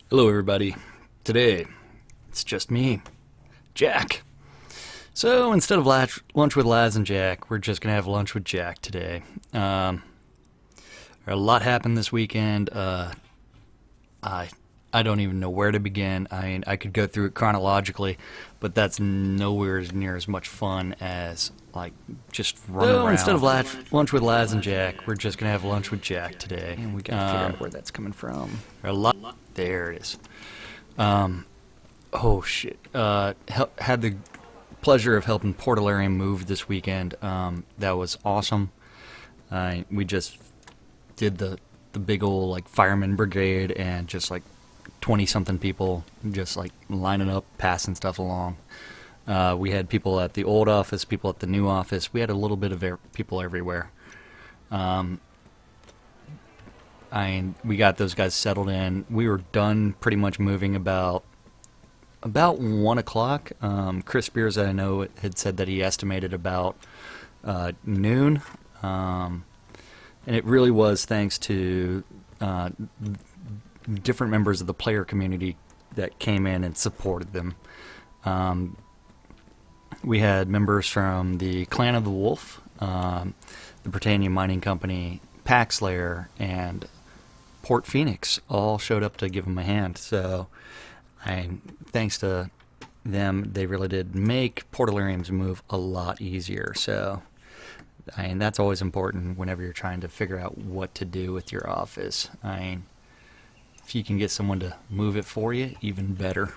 Hello, everybody. Today, it's just me, Jack. So instead of lunch with Laz and Jack, we're just gonna have lunch with Jack today. A lot happened this weekend. I I don't even know where to begin. I mean, I could go through it chronologically, but that's nowhere near as much fun as like just running around. Instead of lunch with Laz and Jack, we're just gonna have lunch with Jack today, and we gotta figure out where that's coming from. A lot. There it is. Oh shit. Had the pleasure of helping Portalarium move this weekend. That was awesome. We just did the big old like fireman brigade and just like 20 something people just like lining up, passing stuff along. We had people at the old office, people at the new office. We had a little bit of people everywhere. We got those guys settled in. We were done pretty much moving about 1 o'clock. Chris Spears, I know, had said that he estimated about noon. And it really was thanks to different members of the player community that came in and supported them. We had members from the Clan of the Wolf, the Britannia Mining Company, Paxlayer, and Port Phoenix all showed up to give them a hand. So, thanks to them, they really did make Portalarium's move a lot easier. So, that's always important whenever you're trying to figure out what to do with your office. If you can get someone to move it for you, even better.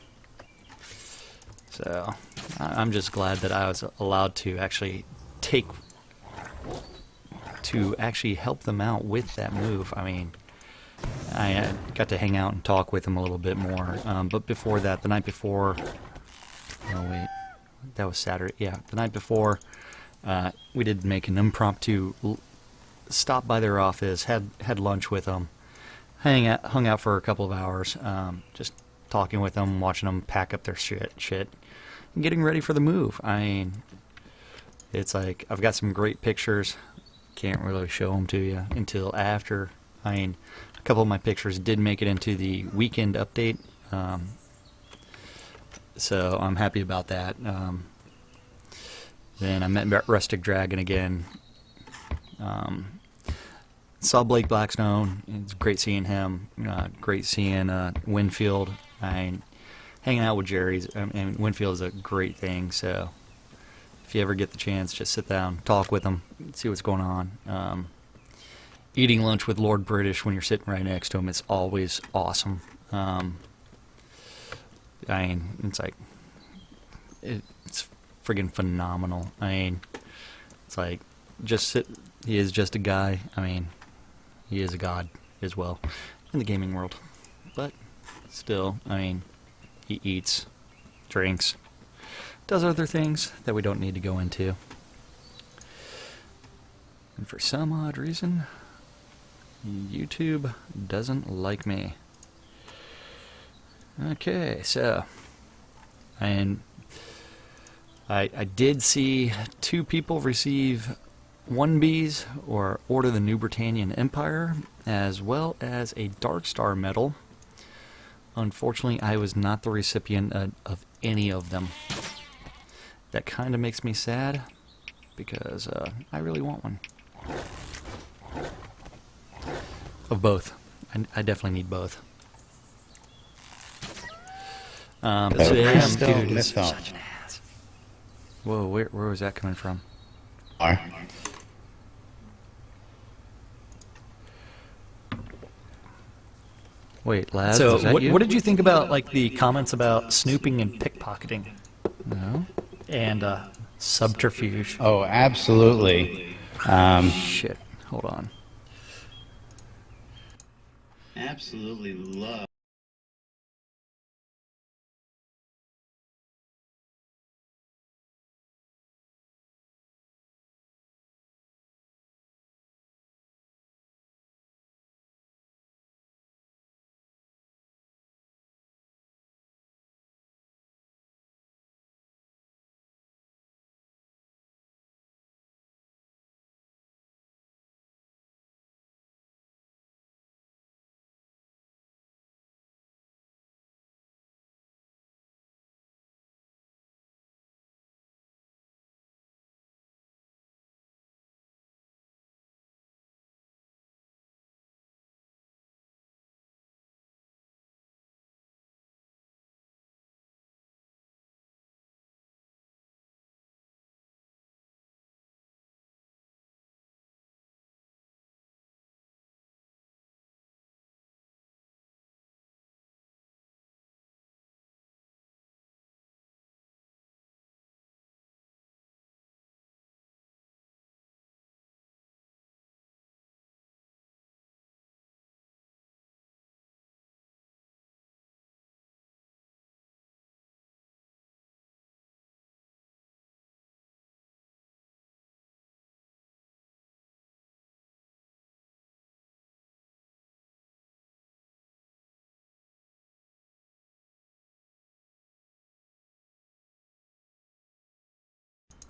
So, I'm just glad that I was allowed to actually help them out with that move. I got to hang out and talk with them a little bit more. But before that, the night before, oh wait, that was Saturday. Yeah, the night before, we did make an impromptu stop by their office, had lunch with them, hung out for a couple of hours, just talking with them, watching them pack up their shit, and getting ready for the move. It's like I've got some great pictures. Can't really show them to you until after. A couple of my pictures did make it into the weekend update, so I'm happy about that. Then I met Rustic Dragon again. Saw Blake Blackstone. It's great seeing him. Great seeing Winfield. Hanging out with Jerry's. Winfield is a great thing. So if you ever get the chance, just sit down, talk with him, see what's going on. Eating lunch with Lord British when you're sitting right next to him is always awesome. It's like it's friggin' phenomenal. It's like he is just a guy. He is a god as well in the gaming world. But still, he eats, drinks, does other things that we don't need to go into. And for some odd reason, YouTube doesn't like me. Okay, so I did see 2 people receive 1Bs or Order of the New Britannian Empire, as well as a Dark Star medal. Unfortunately, I was not the recipient of any of them. That kind of makes me sad, because I really want one. Of both. I definitely need both. Today, dude, is such an ass. Whoa, where was that coming from? Wait, Laz, So, was that you? what did you think about like the comments about snooping and pickpocketing No? and subterfuge? Oh, absolutely. Shit, hold on. Absolutely love.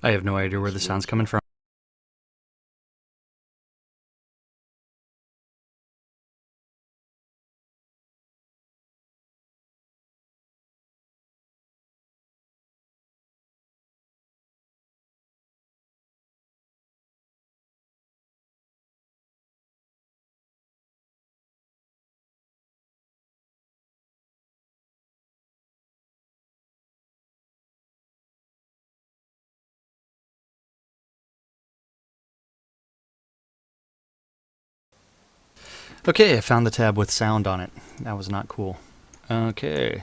I have no idea where the sound's coming from. Okay, I found the tab with sound on it. That was not cool. Okay.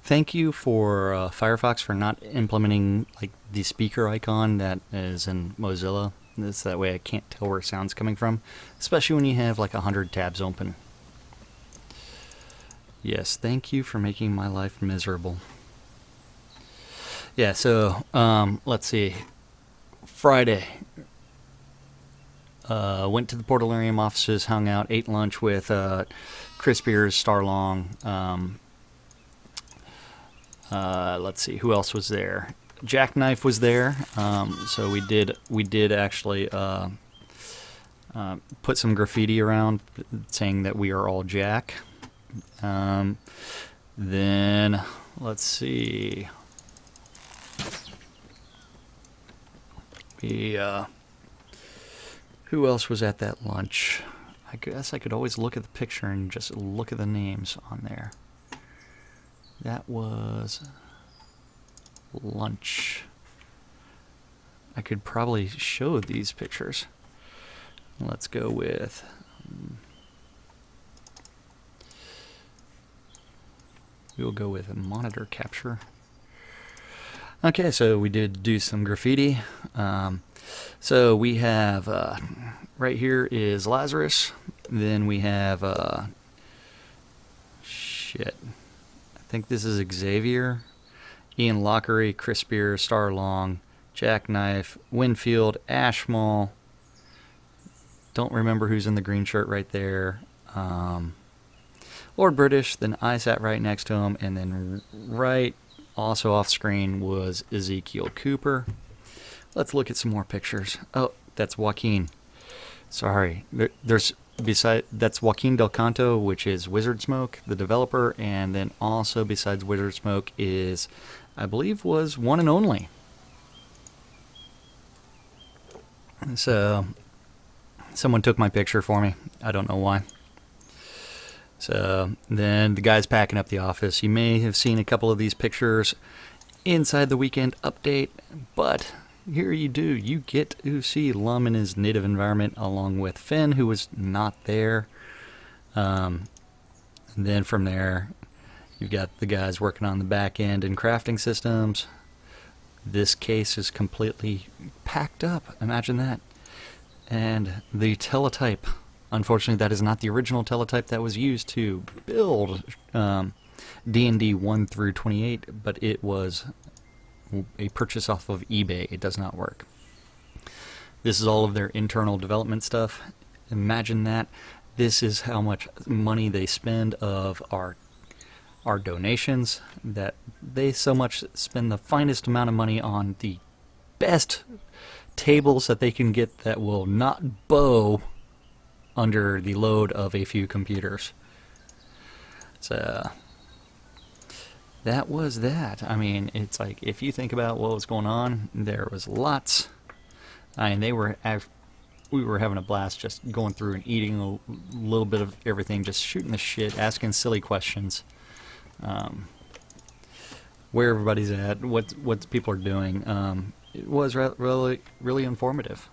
Thank you for Firefox for not implementing like the speaker icon that is in Mozilla. This that way I can't tell where sound's coming from, especially when you have like 100 tabs open. Yes, thank you for making my life miserable. Yeah, so let's see. Friday. Went to the Portalarium offices, hung out, ate lunch with Chris Beers, Starr. Let's see, who else was there? Jackknife was there. So we did actually put some graffiti around saying that we are all Jack. Then let's see. Who else was at that lunch? I guess I could always look at the picture and just look at the names on there. That was lunch. I could probably show these pictures. Let's go with... we'll go with a monitor capture. Okay, so we did do some graffiti. So we have right here is Lazarus. Then we have shit. I think this is Xavier, Ian Lockery, Chris Spear, Starr, Jackknife, Winfield, Ashmall. Don't remember who's in the green shirt right there. Lord British. Then I sat right next to him, and then right also off screen was Ezekiel Cooper. Let's look at some more pictures. Oh, that's Joaquin. Sorry. That's Joaquin Del Canto, which is Wizard Smoke, the developer, and then also besides Wizard Smoke is, I believe, was One and Only. So, someone took my picture for me. I don't know why. So, then the guy's packing up the office. You may have seen a couple of these pictures inside the weekend update, but here you do. You get to see Lum in his native environment along with Finn, who was not there. And then from there, you've got the guys working on the back end and crafting systems. This case is completely packed up. Imagine that. And the teletype. Unfortunately, that is not the original teletype that was used to build D&D 1 through 28, but it was a purchase off of eBay. It does not work. This is all of their internal development stuff. Imagine that. This is how much money they spend of our donations, that they so much spend the finest amount of money on the best tables that they can get that will not bow under the load of a few computers. So that was that. I mean, it's like, if you think about what was going on, there was lots. I mean, we were having a blast just going through and eating a little bit of everything, just shooting the shit, asking silly questions. Where everybody's at, what people are doing. It was really informative.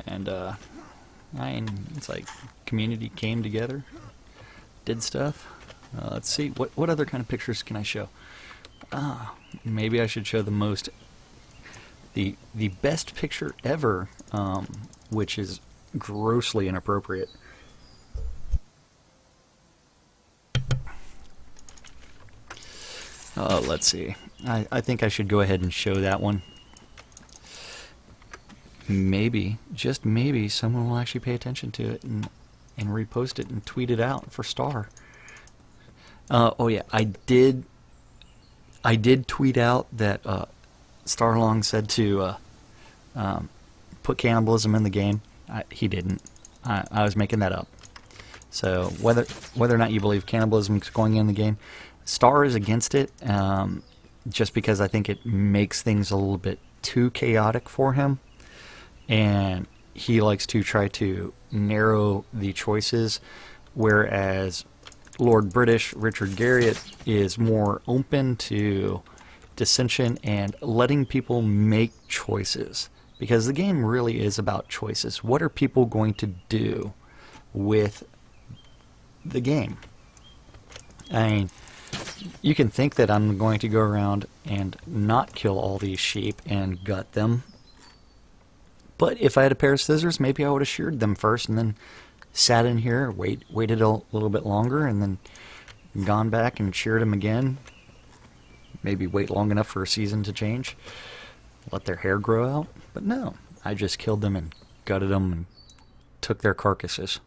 And it's like community came together, did stuff. Let's see, what other kind of pictures can I show? Maybe I should show the best picture ever, which is grossly inappropriate. Let's see. I think I should go ahead and show that one. Maybe, just maybe, someone will actually pay attention to it and repost it and tweet it out for Starr. Oh yeah, I I did tweet out that Starlong said to put cannibalism in the game. He didn't. I was making that up. So whether or not you believe cannibalism is going in the game, Starr is against it, just because I think it makes things a little bit too chaotic for him, and he likes to try to narrow the choices, whereas Lord British Richard Garriott is more open to dissension and letting people make choices, because the game really is about choices. What are people going to do with the game? I mean, you can think that I'm going to go around and not kill all these sheep and gut them, but if I had a pair of scissors, maybe I would have sheared them first and then sat in here, waited a little bit longer, and then gone back and sheared them again. Maybe wait long enough for a season to change, let their hair grow out. But no, I just killed them and gutted them and took their carcasses.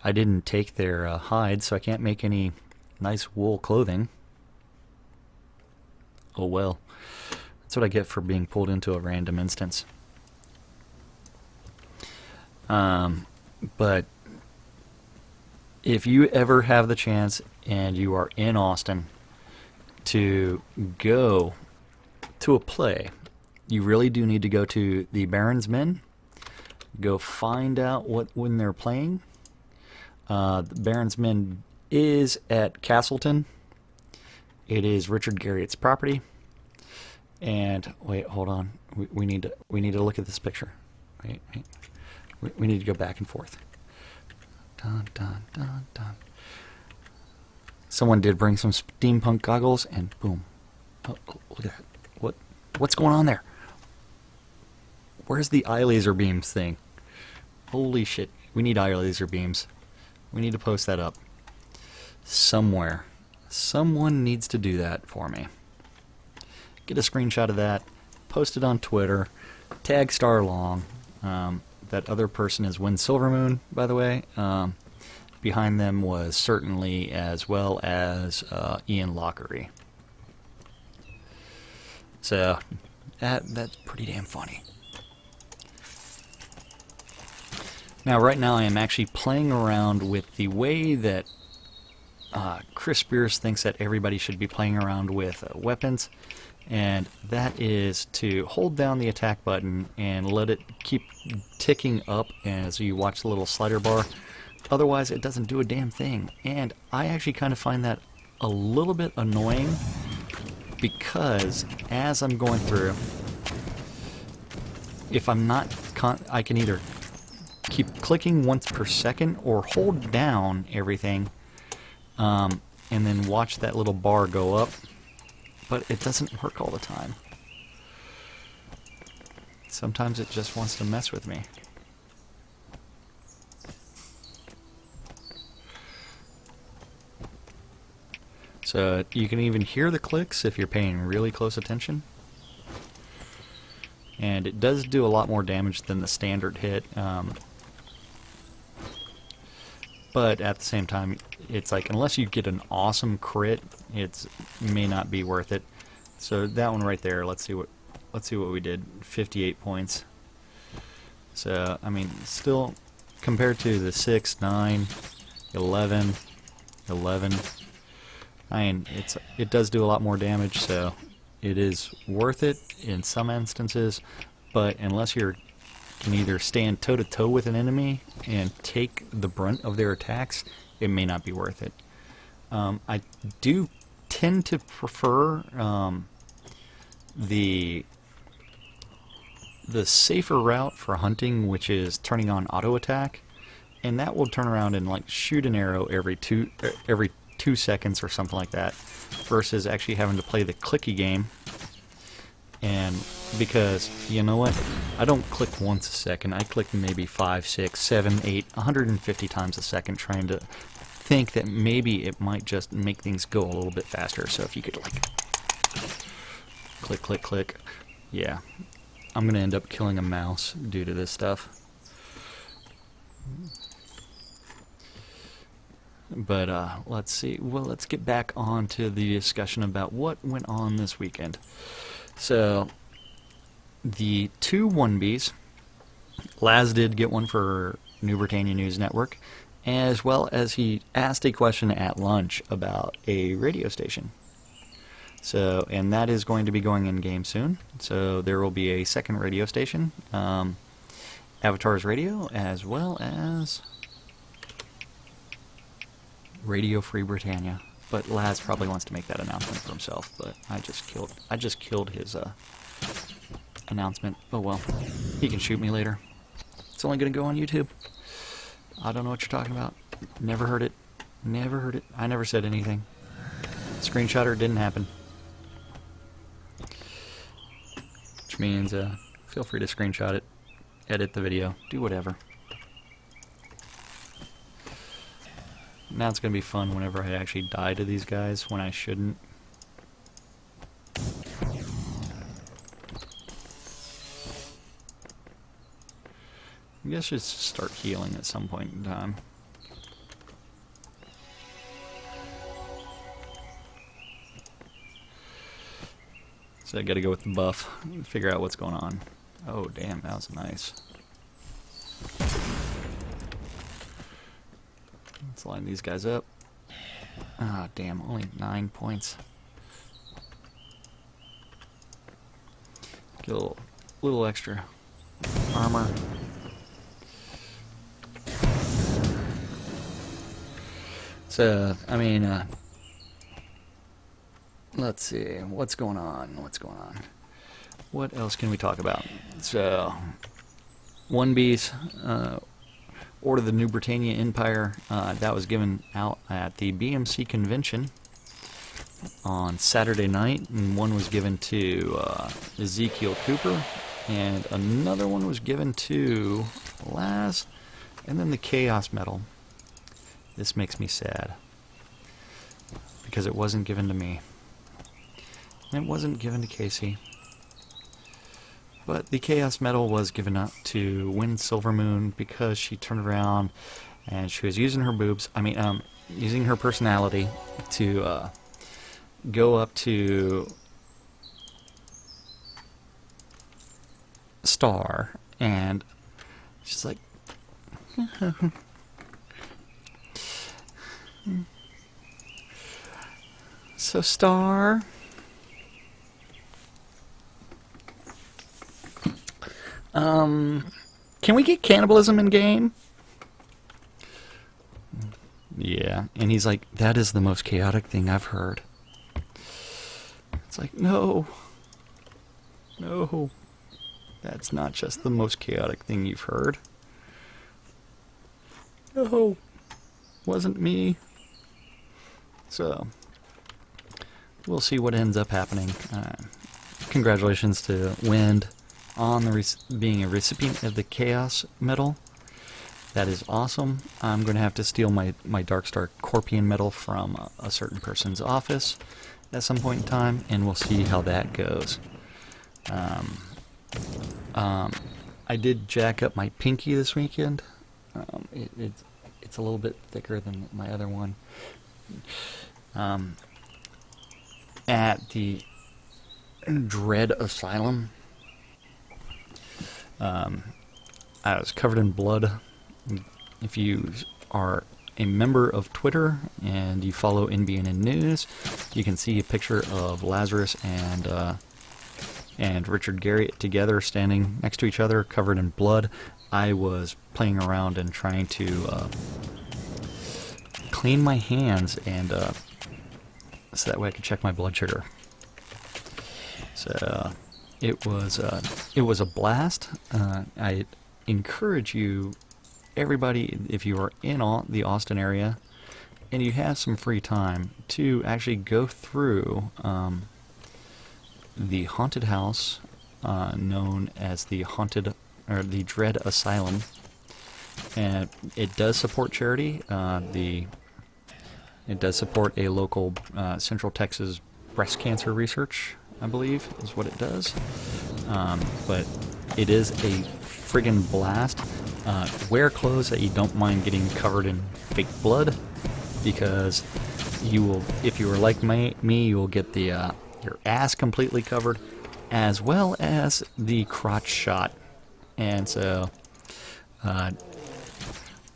I didn't take their hides, so I can't make any nice wool clothing. Oh well. That's what I get for being pulled into a random instance. But if you ever have the chance and you are in Austin to go to a play, you really do need to go to the Baron's Men. Go find out when they're playing. The Baron's Men is at Castleton. It is Richard Garriott's property. And wait, hold on. We need to look at this picture. Wait. We need to go back and forth. Dun, dun, dun, dun. Someone did bring some steampunk goggles, and boom. Oh, look at that. What's going on there? Where's the eye laser beams thing? Holy shit. We need eye laser beams. We need to post that up somewhere. Someone needs to do that for me. Get a screenshot of that, post it on Twitter, tag Starlong. That other person is Win Silvermoon, by the way. Behind them was certainly, as well as Ian Lockery. So that's pretty damn funny. Now, right now, I am actually playing around with the way that Chris Spears thinks that everybody should be playing around with weapons, and that is to hold down the attack button and let it keep ticking up as you watch the little slider bar. Otherwise, it doesn't do a damn thing, and I actually kind of find that a little bit annoying, because as I'm going through, if I'm not, I can either keep clicking once per second or hold down everything and then watch that little bar go up, but it doesn't work all the time. Sometimes it just wants to mess with me. So you can even hear the clicks if you're paying really close attention. And it does do a lot more damage than the standard hit. But at the same time, it's like, unless you get an awesome crit, it may not be worth it. So that one right there, let's see what we did. 58 points. So I mean, still compared to the 6, 9, 11, 11. I mean, it does do a lot more damage, so it is worth it in some instances. But unless you can either stand toe-to-toe with an enemy and take the brunt of their attacks, it may not be worth it. I do tend to prefer the safer route for hunting, which is turning on auto attack, and that will turn around and like shoot an arrow every 2 seconds or something like that, versus actually having to play the clicky game. And because, you know what, I don't click once a second, I click maybe 5, 6, 7, 8, 150 times a second, trying to think that maybe it might just make things go a little bit faster. So if you could like click, click, click, yeah, I'm gonna end up killing a mouse due to this stuff. But let's see. Well, let's get back on to the discussion about what went on this weekend. So, the two 1Bs, Laz did get one for New Britannia News Network, as well as he asked a question at lunch about a radio station. So, and that is going to be going in game soon. So there will be a second radio station, Avatar's Radio, as well as Radio Free Britannia. But Laz probably wants to make that announcement for himself. But I just killed his announcement. Oh well, he can shoot me later. It's only gonna go on YouTube. I don't know what you're talking about. Never heard it. Never heard it. I never said anything. Screenshotter didn't happen. Which means, feel free to screenshot it, edit the video, do whatever. Now it's gonna be fun whenever I actually die to these guys when I shouldn't. I guess I should start healing at some point in time. So I gotta go with the buff, figure out what's going on. Oh damn, that was nice. Let's line these guys up. Ah damn, only 9 points. Get a little extra armor. So, I mean, let's see, what's going on? What else can we talk about? So, 1B's Order of the New Britannia Empire, that was given out at the BMC convention on Saturday night, and one was given to Ezekiel Cooper, and another one was given to Laz, and then the Chaos Medal. This makes me sad, because it wasn't given to me. And it wasn't given to Casey. But the Chaos Medal was given up to Win Silvermoon because she turned around and she was using her boobs, using her personality to go up to Starr, and she's like, so Starr, can we get cannibalism in game? Yeah, and he's like, that is the most chaotic thing I've heard. It's like, no, that's not just the most chaotic thing you've heard. No, wasn't me. So, we'll see what ends up happening. Congratulations to Wind on the being a recipient of the Chaos Medal. That is awesome. I'm going to have to steal my Darkstar Corpian medal from a certain person's office at some point in time, and we'll see how that goes. I did jack up my pinky this weekend. It's a little bit thicker than my other one. At the Dread Asylum, I was covered in blood. If you are a member of Twitter and you follow NBN News, you can see a picture of Lazarus and Richard Garriott together standing next to each other, covered in blood. I was playing around and trying to clean my hands, and so that way I could check my blood sugar. So it was a blast. I encourage you, everybody, if you are in the Austin area and you have some free time, to actually go through the haunted house known as the Dread Asylum, and it does support charity. It does support a local Central Texas breast cancer research, I believe, is what it does. But it is a friggin' blast. Wear clothes that you don't mind getting covered in fake blood, because you will, if you were like me, you will get the your ass completely covered, as well as the crotch shot. And so,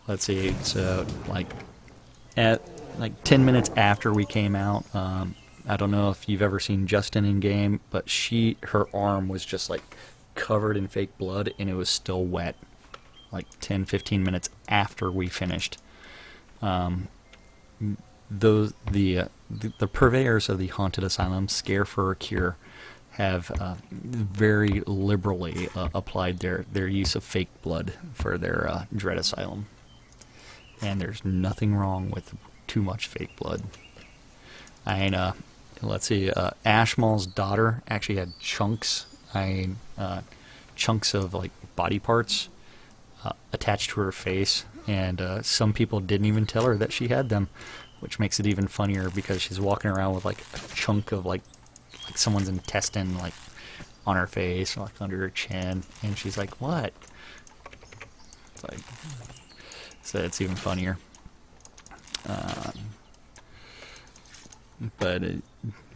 let's see. So at 10 minutes after we came out, I don't know if you've ever seen Justin in game, but her arm was just like covered in fake blood, and it was still wet. Like 10-15 minutes after we finished. The purveyors of the haunted asylum, Scare for a Cure, have very liberally applied their use of fake blood for their dread asylum, and there's nothing wrong with too much fake blood. Let's see, Ashmal's daughter actually had chunks of like body parts attached to her face, and some people didn't even tell her that she had them, which makes it even funnier because she's walking around with like a chunk of like someone's intestine like on her face, like under her chin, and she's like, "What?" It's like, so it's even funnier. But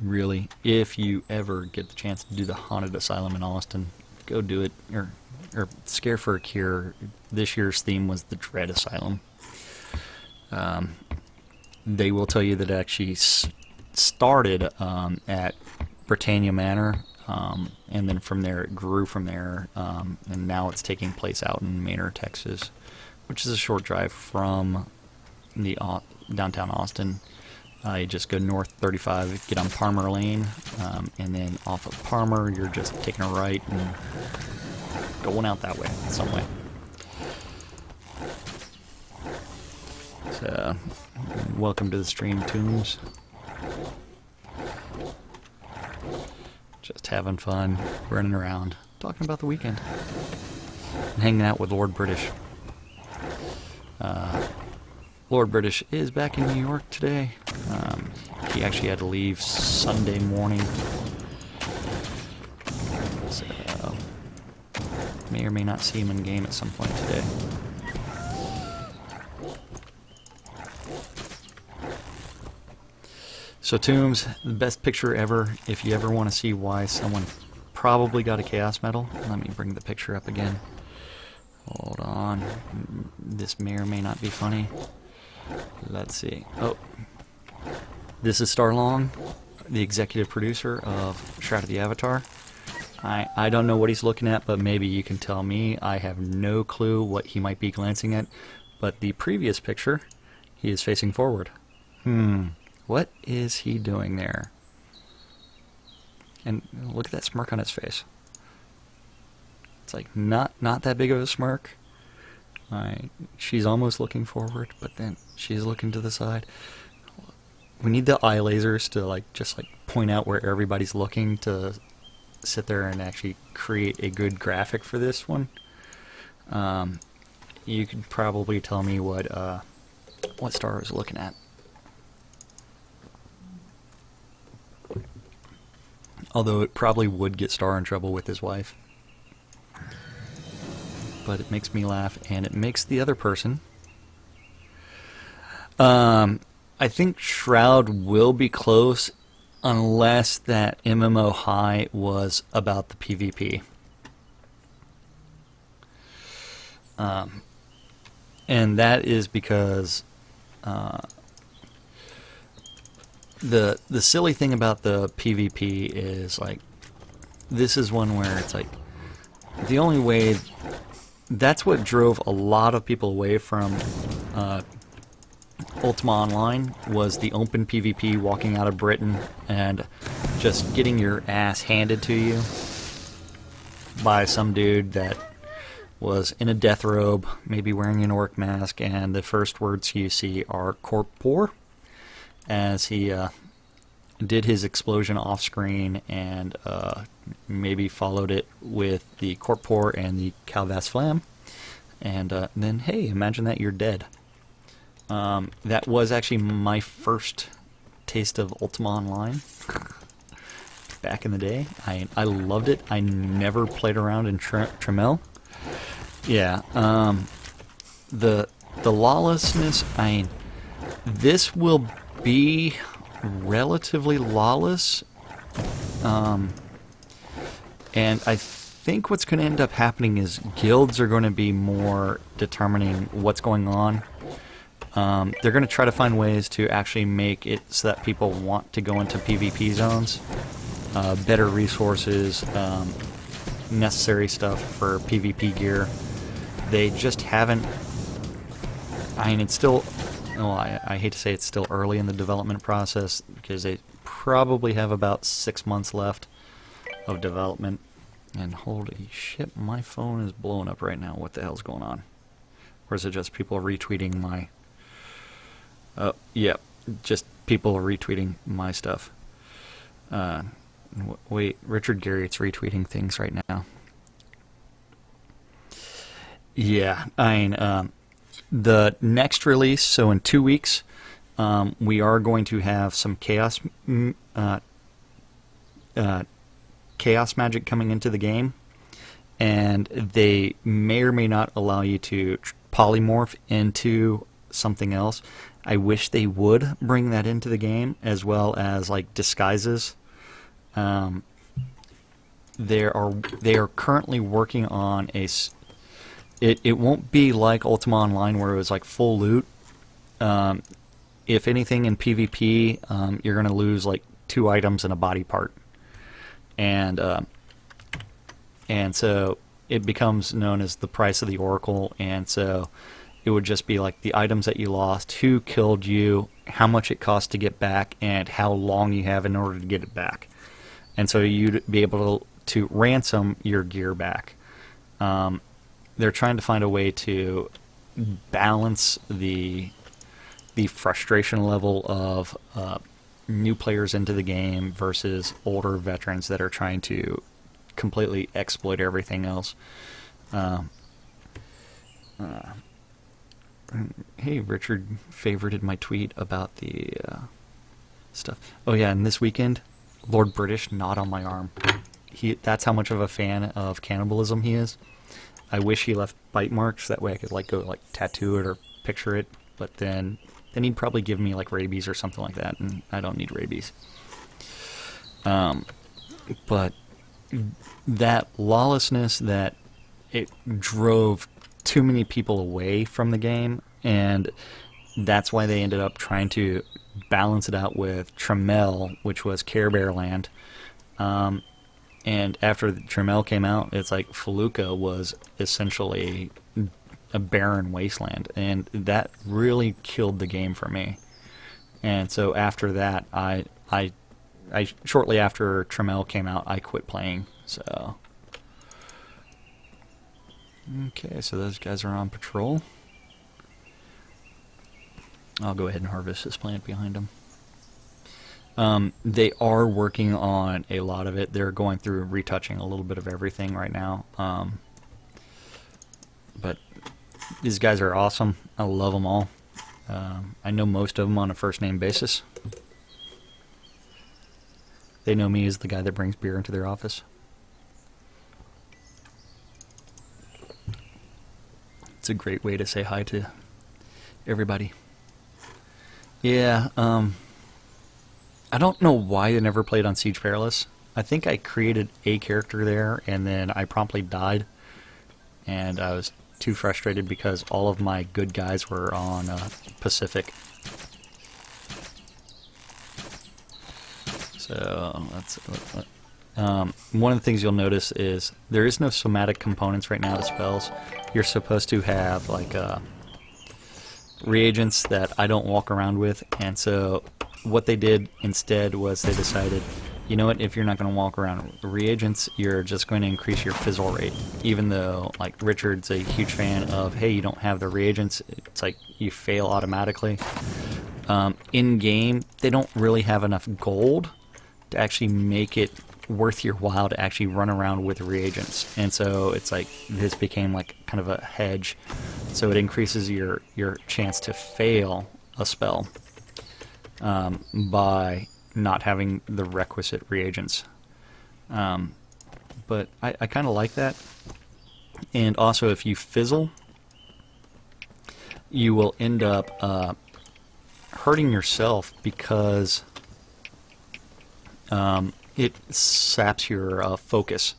really, if you ever get the chance to do the haunted asylum in Austin, go do it. Or Scare for a Cure. This year's theme was the Dread Asylum. They will tell you that it actually started at Britannia Manor, and then from there it grew from there, and now it's taking place out in Manor, Texas, which is a short drive from the downtown Austin. You just go north 35, get on Palmer Lane, and then off of Palmer, you're just taking a right and going out that way, some way. So, welcome to the stream, Tombs. Just having fun, running around, talking about the weekend, and hanging out with Lord British. Lord British is back in New York today. He actually had to leave Sunday morning. So, may or may not see him in game at some point today. So Tombs, the best picture ever. If you ever want to see why someone probably got a Chaos Medal, let me bring the picture up again. Hold on. This may or may not be funny. Let's see. Oh. This is Starr, the executive producer of Shroud of the Avatar. I don't know what he's looking at, but maybe you can tell me. I have no clue what he might be glancing at. But the previous picture, he is facing forward. What is he doing there? And look at that smirk on his face. It's like not that big of a smirk. She's almost looking forward, but then she's looking to the side. We need the eye lasers to just point out where everybody's looking to sit there and actually create a good graphic for this one. You could probably tell me what Starr is looking at. Although it probably would get Starr in trouble with his wife. But it makes me laugh, and it makes the other person. I think Shroud will be close unless that MMO high was about the PvP. And that is because the silly thing about the PvP is this is one where it's the only way. That's what drove a lot of people away from Ultima Online was the open PvP, walking out of Britain and just getting your ass handed to you by some dude that was in a death robe, maybe wearing an orc mask, and the first words you see are "corpor," as he did his explosion off screen and maybe followed it with the corpor and the Calvas Flam, and then hey, imagine that you're dead. That was actually my first taste of Ultima Online back in the day. I loved it. I never played around in Tremel. Yeah, the lawlessness. This will be relatively lawless, and I think what's going to end up happening is guilds are going to be more determining what's going on. They're going to try to find ways to actually make it so that people want to go into PvP zones, better resources, necessary stuff for PvP gear. They just haven't. I mean, it's still. Well, I hate to say it's still early in the development process because they probably have about 6 months left of development. And holy shit, my phone is blowing up right now. What the hell's going on? Or is it just people retweeting my... yeah, just people retweeting my stuff. Wait, Richard Garriott's retweeting things right now. Yeah, I mean, the next release, so in 2 weeks, we are going to have some chaos magic coming into the game, and they may or may not allow you to polymorph into something else. I wish they would bring that into the game, as well as like disguises. They are currently working on a. It won't be like Ultima Online where it was like full loot. If anything, in PvP, you're going to lose like 2 items and a body part. And so it becomes known as the price of the Oracle, and so it would just be like the items that you lost, who killed you, how much it costs to get back, and how long you have in order to get it back. And so you'd be able to ransom your gear back. They're trying to find a way to balance the frustration level of new players into the game versus older veterans that are trying to completely exploit everything else. Hey, Richard favorited my tweet about the stuff. Oh yeah, and this weekend, Lord British not on my arm. That's how much of a fan of cannibalism he is. I wish he left bite marks, that way I could like go like tattoo it or picture it, but then he'd probably give me like rabies or something like that, and I don't need rabies. But that lawlessness, that it drove too many people away from the game, and that's why they ended up trying to balance it out with Tremel, which was Care Bear Land. And after Tremel came out, it's like Felucca was essentially a barren wasteland, and that really killed the game for me. And so after that, I shortly after Tremel came out, I quit playing. So okay, so those guys are on patrol. I'll go ahead and harvest this plant behind them. They are working on a lot of it. They're going through retouching a little bit of everything right now. But these guys are awesome. I love them all. I know most of them on a first-name basis. They know me as the guy that brings beer into their office. It's a great way to say hi to everybody. Yeah, I don't know why I never played on Siege Perilous. I think I created a character there, and then I promptly died. And I was too frustrated because all of my good guys were on Pacific. So that's one of the things you'll notice is there is no somatic components right now to spells. You're supposed to have like reagents that I don't walk around with, and so what they did instead was they decided, you know what, if you're not going to walk around with reagents, you're just going to increase your fizzle rate. Even though, like, Richard's a huge fan of, hey, you don't have the reagents, it's like you fail automatically. In-game, they don't really have enough gold to actually make it worth your while to actually run around with reagents. And so it's like, this became like kind of a hedge. So it increases your chance to fail a spell by not having the requisite reagents. But I kind of like that. And also, if you fizzle, you will end up hurting yourself because it saps your focus.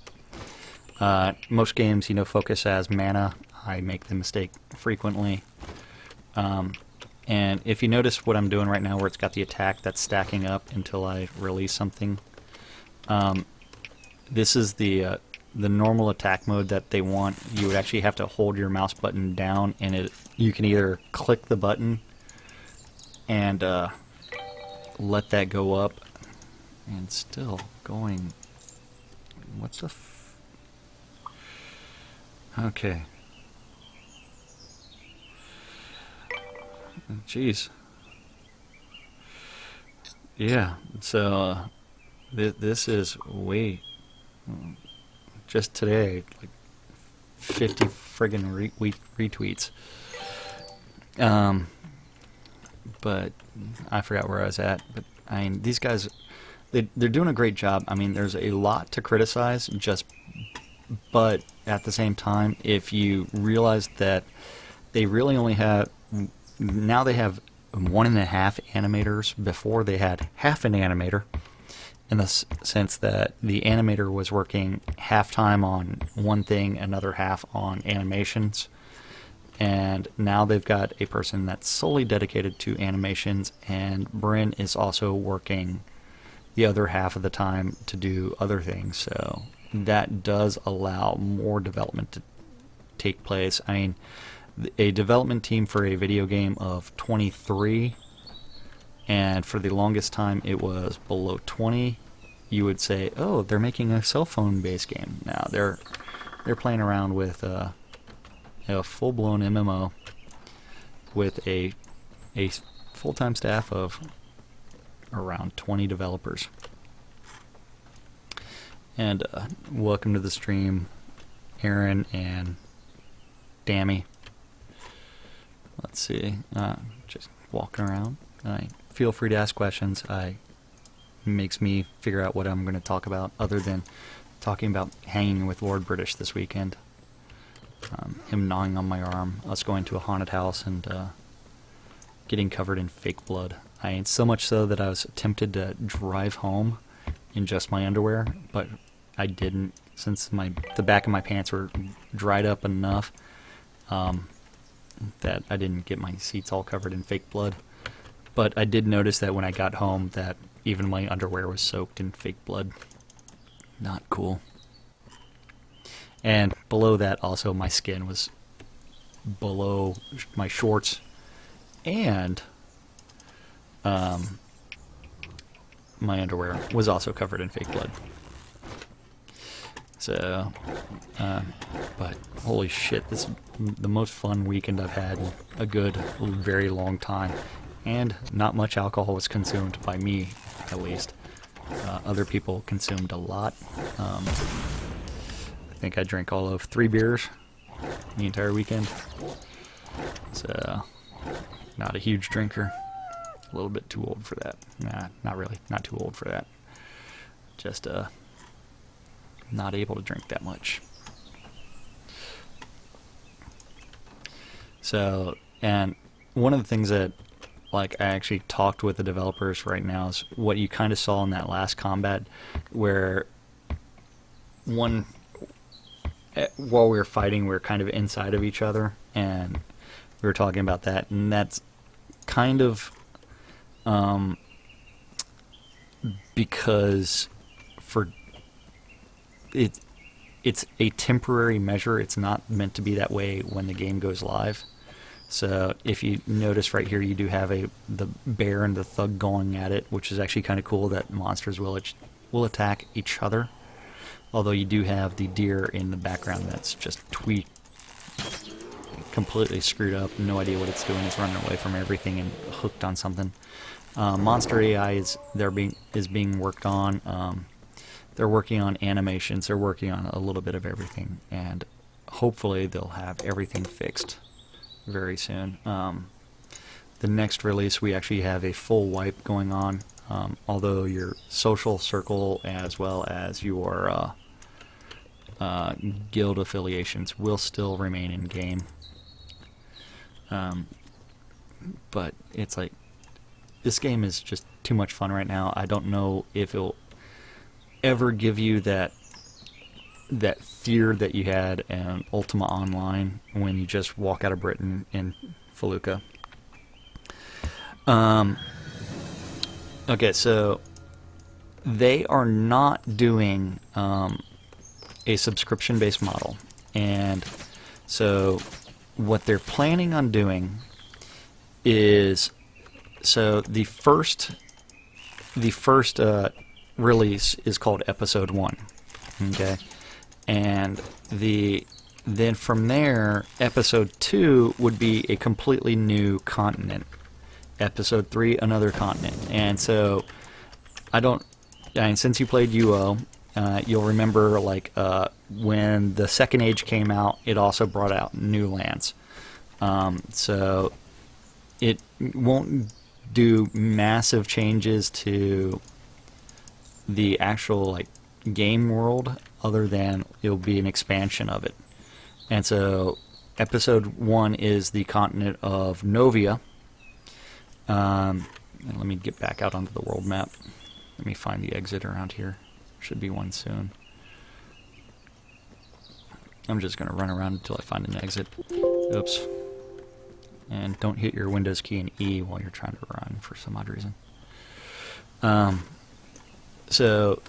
Most games, focus as mana. I make the mistake frequently. And if you notice what I'm doing right now, where it's got the attack that's stacking up until I release something, this is the normal attack mode that they want. You would actually have to hold your mouse button down, and you can either click the button and let that go up, and still going. What's the? Okay. Jeez. Yeah. So this is way. Just today, like 50 friggin' retweets. But I forgot where I was at. But I mean, these guys, they're doing a great job. I mean, there's a lot to criticize. But at the same time, if you realize that they really only have, now they have 1.5 animators. Before they had half an animator, in the sense that the animator was working half time on one thing, another half on animations. And now they've got a person that's solely dedicated to animations, and Bryn is also working the other half of the time to do other things. So that does allow more development to take place. I mean, a development team for a video game of 23, and for the longest time it was below 20, you would say, oh, they're making a cell phone based game. Now they're playing around with a full-blown MMO with a full-time staff of around 20 developers. And welcome to the stream, Aaron and Dammy. Let's see, just walking around. Feel free to ask questions. Makes me figure out what I'm going to talk about, other than talking about hanging with Lord British this weekend. Him gnawing on my arm, us going to a haunted house, and getting covered in fake blood. So much so that I was tempted to drive home in just my underwear, but I didn't, since the back of my pants were dried up enough that I didn't get my seats all covered in fake blood. But I did notice that when I got home that even my underwear was soaked in fake blood. Not cool. And below that also, my skin was below my shorts, and my underwear was also covered in fake blood. So, but holy shit, this is the most fun weekend I've had in a good, very long time. And not much alcohol was consumed by me, at least. Other people consumed a lot. I think I drank all of 3 beers the entire weekend. So, not a huge drinker. A little bit too old for that. Nah, not really. Not too old for that. Just, not able to drink that much. So, and one of the things that, like, I actually talked with the developers right now is what you kind of saw in that last combat, where while we were fighting, we were kind of inside of each other, and we were talking about that, and that's kind of because it's a temporary measure. It's not meant to be that way when the game goes live. So if you notice right here, you do have the bear and the thug going at it, which is actually kind of cool that monsters will attack each other. Although you do have the deer in the background that's just completely screwed up, no idea what it's doing. It's running away from everything and hooked on something. Monster AI is being worked on. They're working on animations. They're working on a little bit of everything, and hopefully they'll have everything fixed very soon. The next release, we actually have a full wipe going on, although your social circle as well as your guild affiliations will still remain in game. But it's like this game is just too much fun right now. I don't know if it'll ever give you that fear that you had in Ultima Online when you just walk out of Britain in Felucca. Okay, so they are not doing a subscription-based model, and so what they're planning on doing is, so the first release is called Episode 1, okay, and then from there, Episode 2 would be a completely new continent. Episode 3, another continent. And so, since you played UO, you'll remember, like, when the Second Age came out, it also brought out new lands. So, it won't do massive changes to the actual, like, game world, other than it'll be an expansion of it. And so, Episode 1 is the continent of Novia. And let me get back out onto the world map. Let me find the exit around here. Should be one soon. I'm just going to run around until I find an exit. Oops. And don't hit your Windows key and E while you're trying to run for some odd reason. So,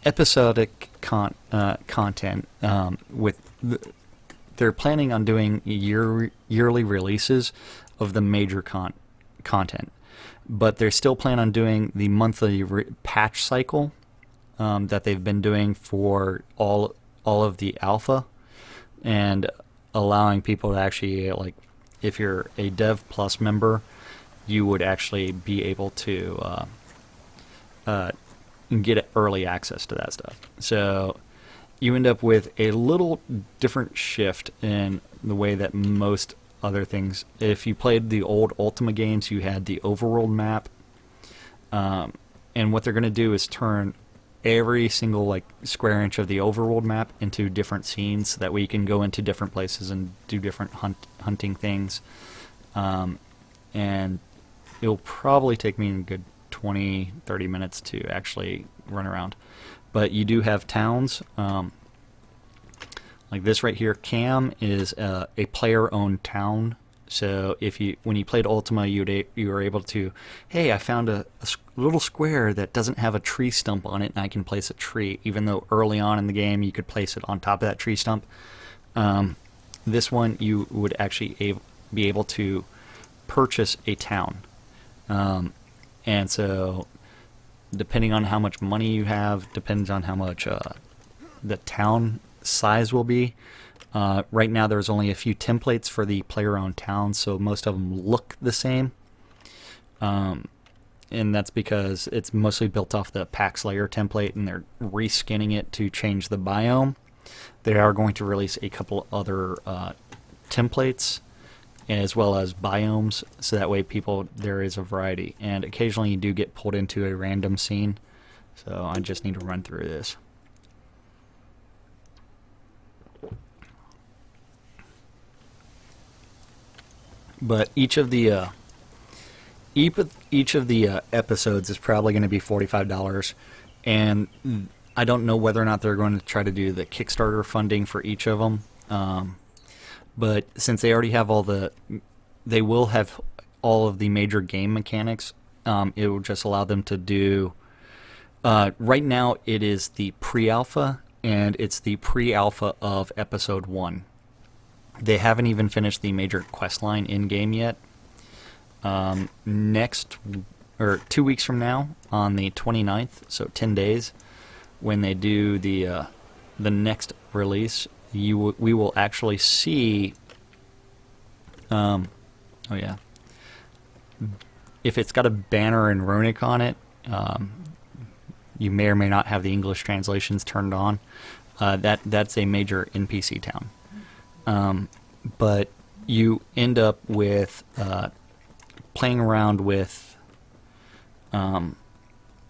episodic content they're planning on doing yearly releases of the major content, but they still plan on doing the monthly patch cycle that they've been doing for all of the alpha, and allowing people to actually, like, if you're a Dev Plus member, you would actually be able to get early access to that stuff. So you end up with a little different shift in the way that most other things. If you played the old Ultima games, you had the overworld map, and what they're going to do is turn every single, like, square inch of the overworld map into different scenes, so that way you can go into different places and do different hunting things. And it'll probably take me a good 20-30 minutes to actually run around. But you do have towns, like this right here. Cam is a player-owned town. So when you played Ultima, you were able to, hey, I found a little square that doesn't have a tree stump on it, and I can place a tree, even though early on in the game you could place it on top of that tree stump. This one, you would actually be able to purchase a town. And so, depending on how much money you have, depends on how much the town size will be. Right now there's only a few templates for the player-owned towns, so most of them look the same. And that's because it's mostly built off the Pax Layer template, and they're reskinning it to change the biome. They are going to release a couple other templates, as well as biomes, so that way there is a variety. And occasionally you do get pulled into a random scene, so I just need to run through this. But each of the episodes is probably going to be $45, and I don't know whether or not they're going to try to do the Kickstarter funding for each of them. But since they already have they will have all of the major game mechanics. It will just allow them to do. Right now, it is the pre-alpha, and it's the pre-alpha of Episode 1. They haven't even finished the major quest line in game yet. 2 weeks from now, on the 29th, so 10 days, when they do the next release, we will actually see. If it's got a banner in Runic on it, you may or may not have the English translations turned on. That's a major NPC town. But you end up with playing around with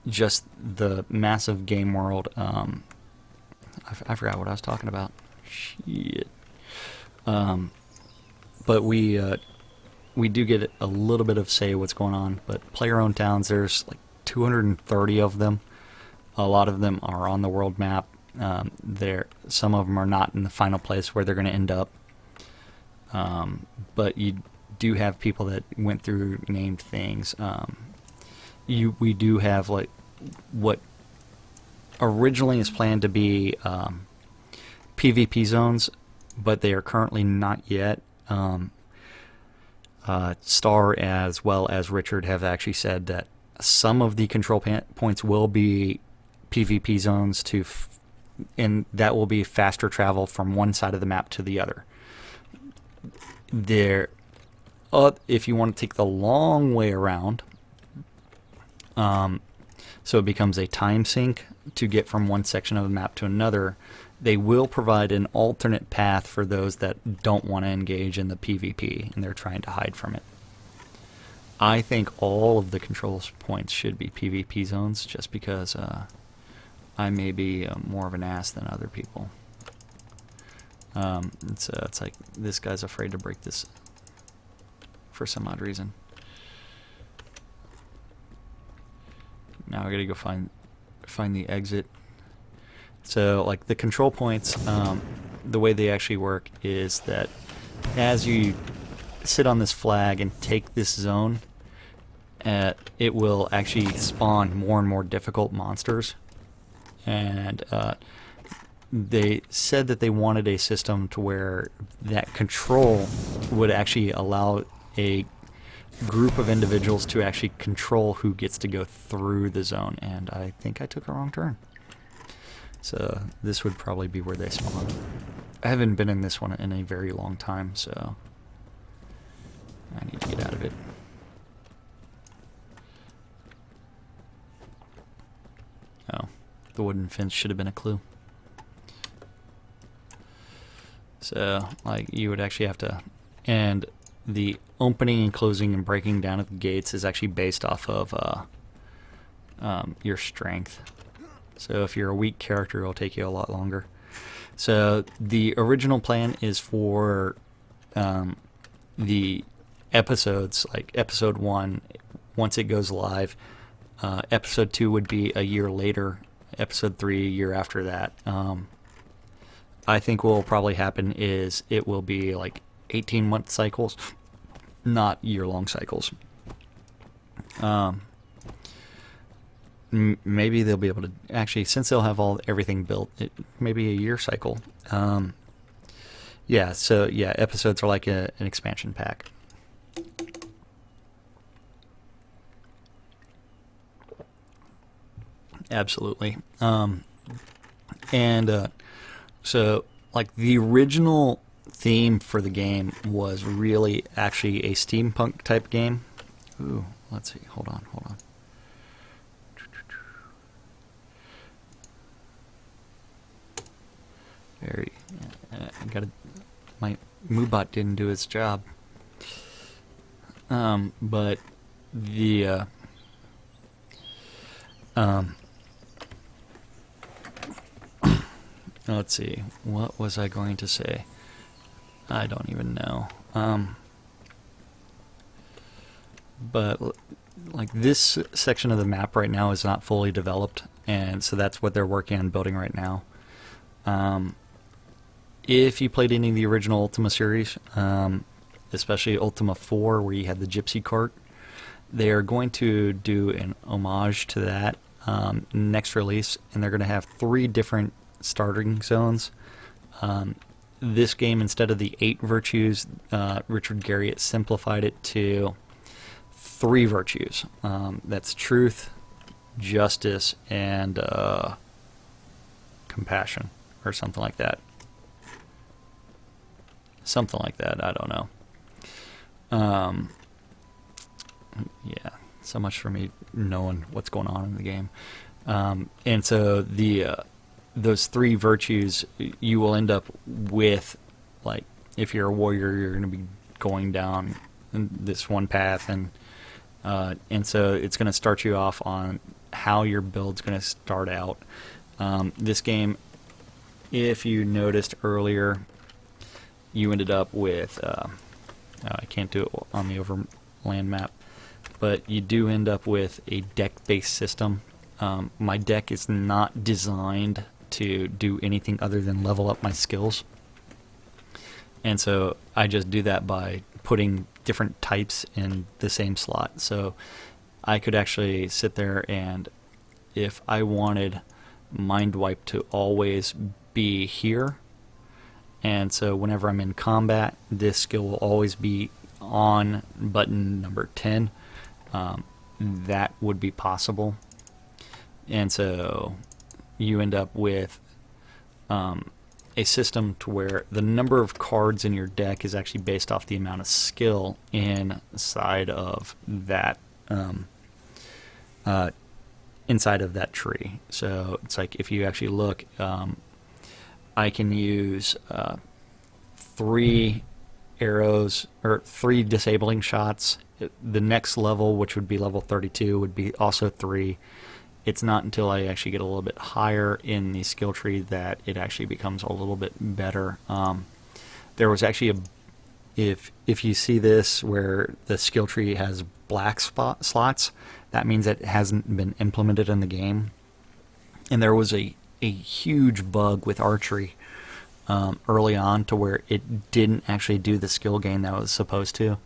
just the massive game world. I forgot what I was talking about. Shit. But we do get a little bit of say what's going on. But player-owned towns, there's like 230 of them. A lot of them are on the world map. Some of them are not in the final place where they're going to end up. But you do have people that went through named things. We do have like what originally is planned to be PvP zones, but they are currently not yet. Starr as well as Richard have actually said that some of the control points will be PvP zones and that will be faster travel from one side of the map to the other. If you want to take the long way around, so it becomes a time sink to get from one section of the map to another, they will provide an alternate path for those that don't want to engage in the PvP and they're trying to hide from it. I think all of the control points should be PvP zones, just because I may be more of an ass than other people. It's like this guy's afraid to break this for some odd reason. Now I gotta go find the exit. So like the control points, the way they actually work is that as you sit on this flag and take this zone, it will actually spawn more and more difficult monsters. And they said that they wanted a system to where that control would actually allow a group of individuals to actually control who gets to go through the zone, and I think I took a wrong turn. So this would probably be where they spawn. I haven't been in this one in a very long time, so I need to get out of it. Oh, the wooden fence should have been a clue. So, like, you would actually have to, and the opening and closing and breaking down of the gates is actually based off of your strength. So if you're a weak character, it'll take you a lot longer. So the original plan is for the episodes, like episode 1, once it goes live, episode 2 would be a year later, episode 3 a year after that. I think what will probably happen is it will be like 18-month cycles, not year-long cycles. Maybe they'll be able to actually, since they'll have everything built, maybe a year cycle. Yeah, so yeah, episodes are like an expansion pack. Absolutely. So like the original theme for the game was really actually a steampunk type game. Ooh, let's see. Hold on. My MooBot didn't do its job. But the let's see, what was I going to say? I don't even know. But like this section of the map right now is not fully developed, and so that's what they're working on building right now. If you played any of the original Ultima series, especially Ultima 4 where you had the gypsy cart, they are going to do an homage to that next release, and they're going to have 3 different starting zones. This game, instead of the 8 virtues, Richard Garriott simplified it to 3 virtues. That's truth, justice, and compassion, or something like that. Something like that, I don't know. Yeah, so much for me knowing what's going on in the game. And so those 3 virtues, you will end up with, like, if you're a warrior, you're going to be going down this one path, and so it's going to start you off on how your build's going to start out. This game, if you noticed earlier, you ended up with I can't do it on the overland map, but you do end up with a deck-based system. My deck is not designed to do anything other than level up my skills, and so I just do that by putting different types in the same slot. So I could actually sit there, and if I wanted Mind Wipe to always be here, and so whenever I'm in combat, this skill will always be on button number 10. That would be possible. And so you end up with a system to where the number of cards in your deck is actually based off the amount of skill inside of that tree. So it's like, if you actually look, I can use 3 arrows or 3 disabling shots. The next level, which would be level 32, would be also 3. It's not until I actually get a little bit higher in the skill tree that it actually becomes a little bit better. There was actually if you see this where the skill tree has black slots, that means that it hasn't been implemented in the game. And there was a huge bug with archery early on to where it didn't actually do the skill gain that it was supposed to.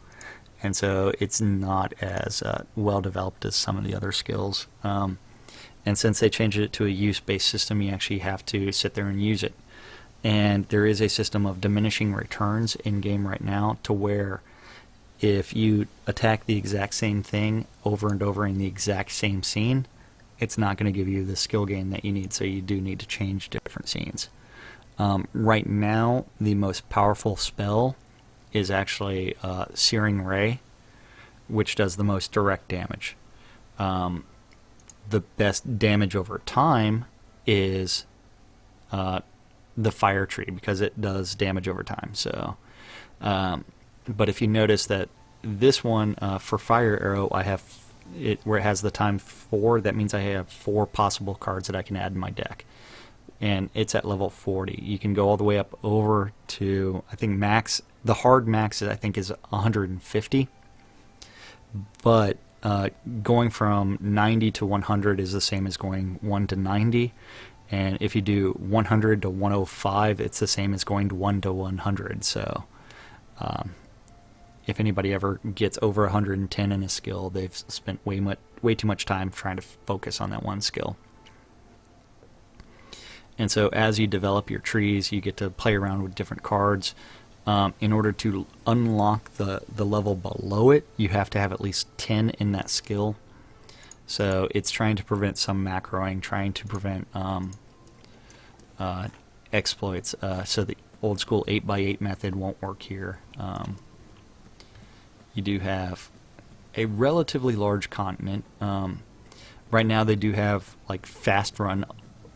And so it's not as well developed as some of the other skills. And since they changed it to a use-based system, you actually have to sit there and use it. And there is a system of diminishing returns in-game right now, to where if you attack the exact same thing over and over in the exact same scene, it's not going to give you the skill gain that you need, so you do need to change different scenes. Right now, the most powerful spell is actually Searing Ray, which does the most direct damage. The best damage over time is the Fire Tree, because it does damage over time. So, but if you notice that this one for Fire Arrow, I have it where it has the time 4. That means I have 4 possible cards that I can add in my deck, and it's at level 40. You can go all the way up over to, I think max. The hard max I think is 150, but going from 90 to 100 is the same as going 1 to 90, and if you do 100 to 105, it's the same as going to 1 to 100. So if anybody ever gets over 110 in a skill, they've spent way too much time trying to focus on that one skill. And so as you develop your trees, you get to play around with different cards. In order to unlock the level below it, you have to have at least 10 in that skill. So it's trying to prevent some macroing, trying to prevent exploits. So the old school 8x8 method won't work here. You do have a relatively large continent. Right now they do have like fast run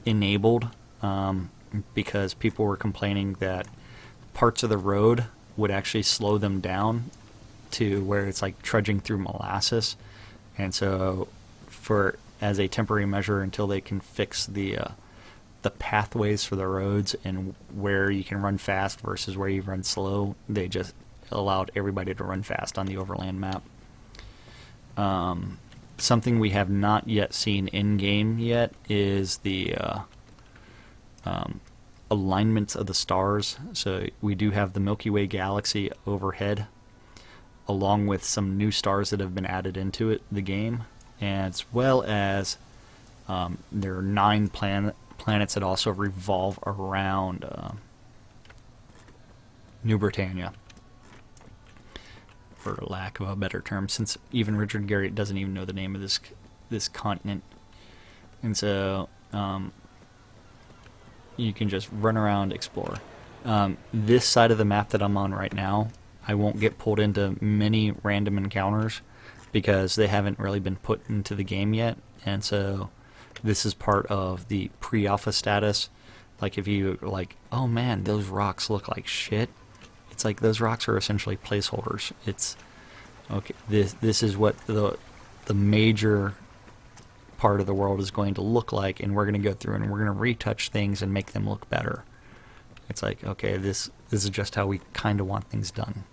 enabled, because people were complaining that parts of the road would actually slow them down to where it's like trudging through molasses. And so as a temporary measure until they can fix the pathways for the roads and where you can run fast versus where you run slow, they just allowed everybody to run fast on the overland map. Something we have not yet seen in game yet is the alignments of the stars. So we do have the Milky Way galaxy overhead, along with some new stars that have been added into the game, as well as there are 9 planets that also revolve around New Britannia, for lack of a better term, since even Richard Garriott doesn't even know the name of this continent. And so you can just run around, explore. This side of the map that I'm on right now, I won't get pulled into many random encounters because they haven't really been put into the game yet. And so this is part of the pre-alpha status. Like if you like, oh man, those rocks look like shit. It's like those rocks are essentially placeholders. It's okay. This is what the major part of the world is going to look like, and we're going to go through and we're going to retouch things and make them look better. It's like, okay, this is just how we kind of want things done.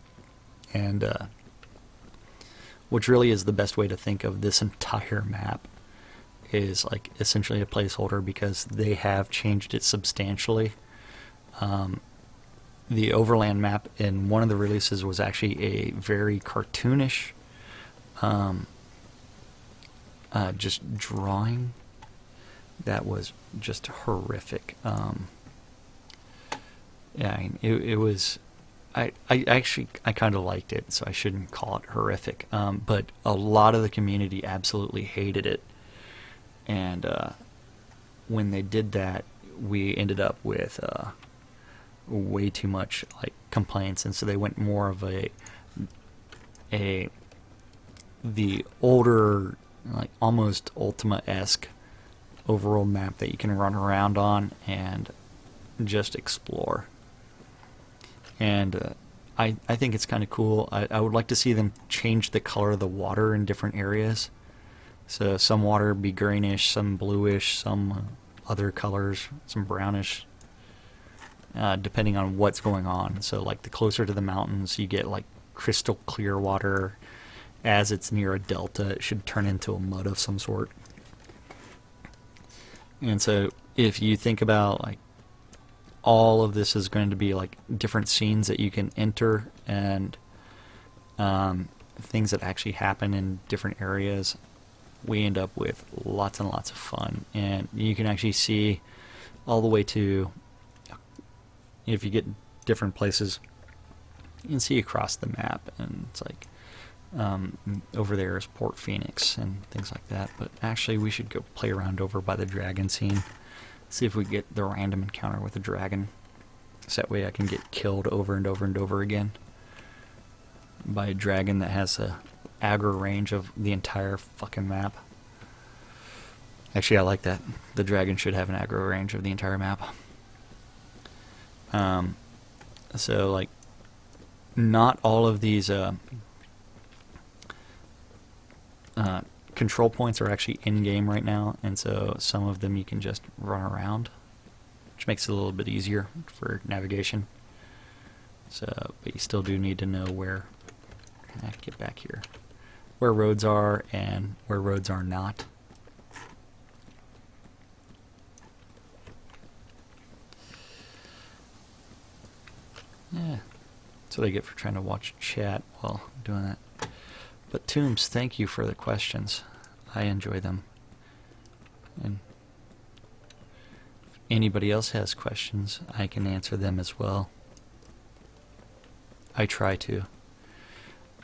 and which really is the best way to think of this entire map, is like essentially a placeholder because they have changed it substantially. The Overland map in one of the releases was actually a very cartoonish just drawing that was just horrific. Yeah, I mean, it was. I actually kind of liked it, so I shouldn't call it horrific. But a lot of the community absolutely hated it, and when they did that, we ended up with way too much like complaints, and so they went more of the older, like almost Ultima-esque overworld map that you can run around on and just explore. And I think it's kind of cool. I would like to see them change the color of the water in different areas. So some water be greenish, some bluish, some other colors, some brownish, depending on what's going on. So like the closer to the mountains, you get like crystal clear water. As it's near a delta, it should turn into a mud of some sort. And so if you think about like all of this is going to be like different scenes that you can enter and things that actually happen in different areas, we end up with lots and lots of fun. And you can actually see all the way to, if you get different places, you can see across the map, and it's like over there is Port Phoenix and things like that. But actually we should go play around over by the dragon scene, see if we get the random encounter with a dragon, so that way I can get killed over and over and over again by a dragon that has a aggro range of the entire fucking map. Actually, I like that. The dragon should have an aggro range of the entire map. So like not all of these control points are actually in-game right now, and so some of them you can just run around, which makes it a little bit easier for navigation. So, but you still do need to know where, get back here, where roads are and where roads are not. Yeah, that's what I get for trying to watch chat while doing that. But Tombs, thank you for the questions. I enjoy them. And if anybody else has questions, I can answer them as well. I try to.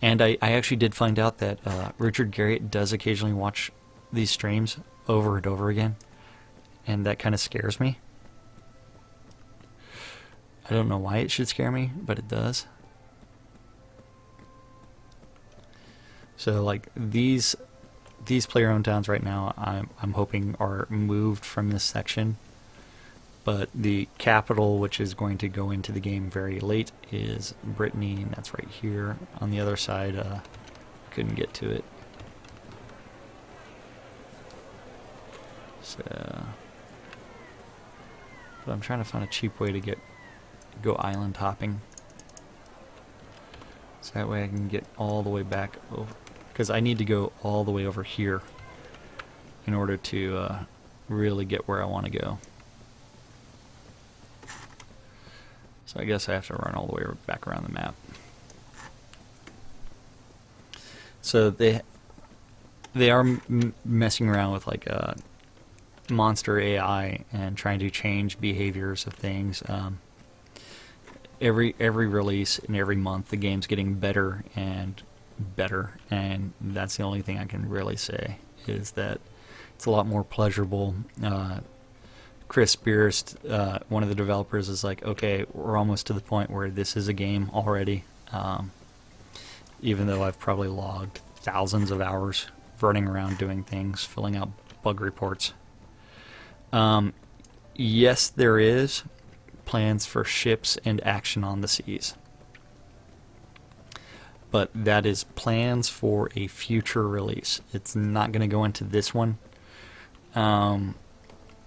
And I actually did find out that Richard Garriott does occasionally watch these streams over and over again. And that kind of scares me. I don't know why it should scare me, but it does. So like these player-owned towns right now, I'm hoping are moved from this section, but the capital, which is going to go into the game very late, is Brittany, and that's right here. On the other side, couldn't get to it. So, but I'm trying to find a cheap way to go island hopping, so that way I can get all the way back over. Because I need to go all the way over here in order to really get where I want to go. So I guess I have to run all the way back around the map. So they are messing around with like monster AI and trying to change behaviors of things. Every release and every month, the game's getting better and better, and that's the only thing I can really say, is that it's a lot more pleasurable. Chris Spears, one of the developers, is like, okay, we're almost to the point where this is a game already, even though I've probably logged thousands of hours running around doing things, filling out bug reports. Yes, there is plans for ships and action on the seas, but that is plans for a future release. It's not going to go into this one,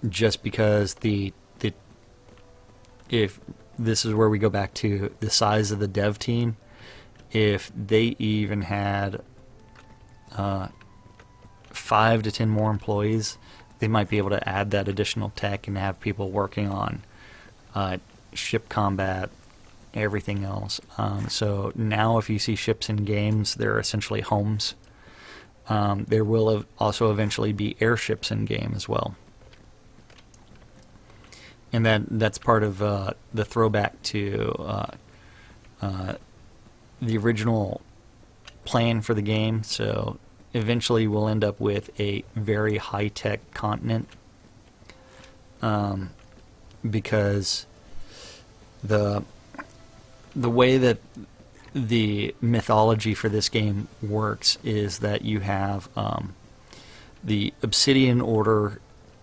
just because if this is where we go back to the size of the dev team if they even had 5 to 10 more employees, they might be able to add that additional tech and have people working on ship combat, everything else. So now if you see ships in games, they're essentially homes. There will also eventually be airships in game as well. And that's part of the throwback to the original plan for the game. So eventually we'll end up with a very high-tech continent, because the way that the mythology for this game works is that you have the Obsidian Order,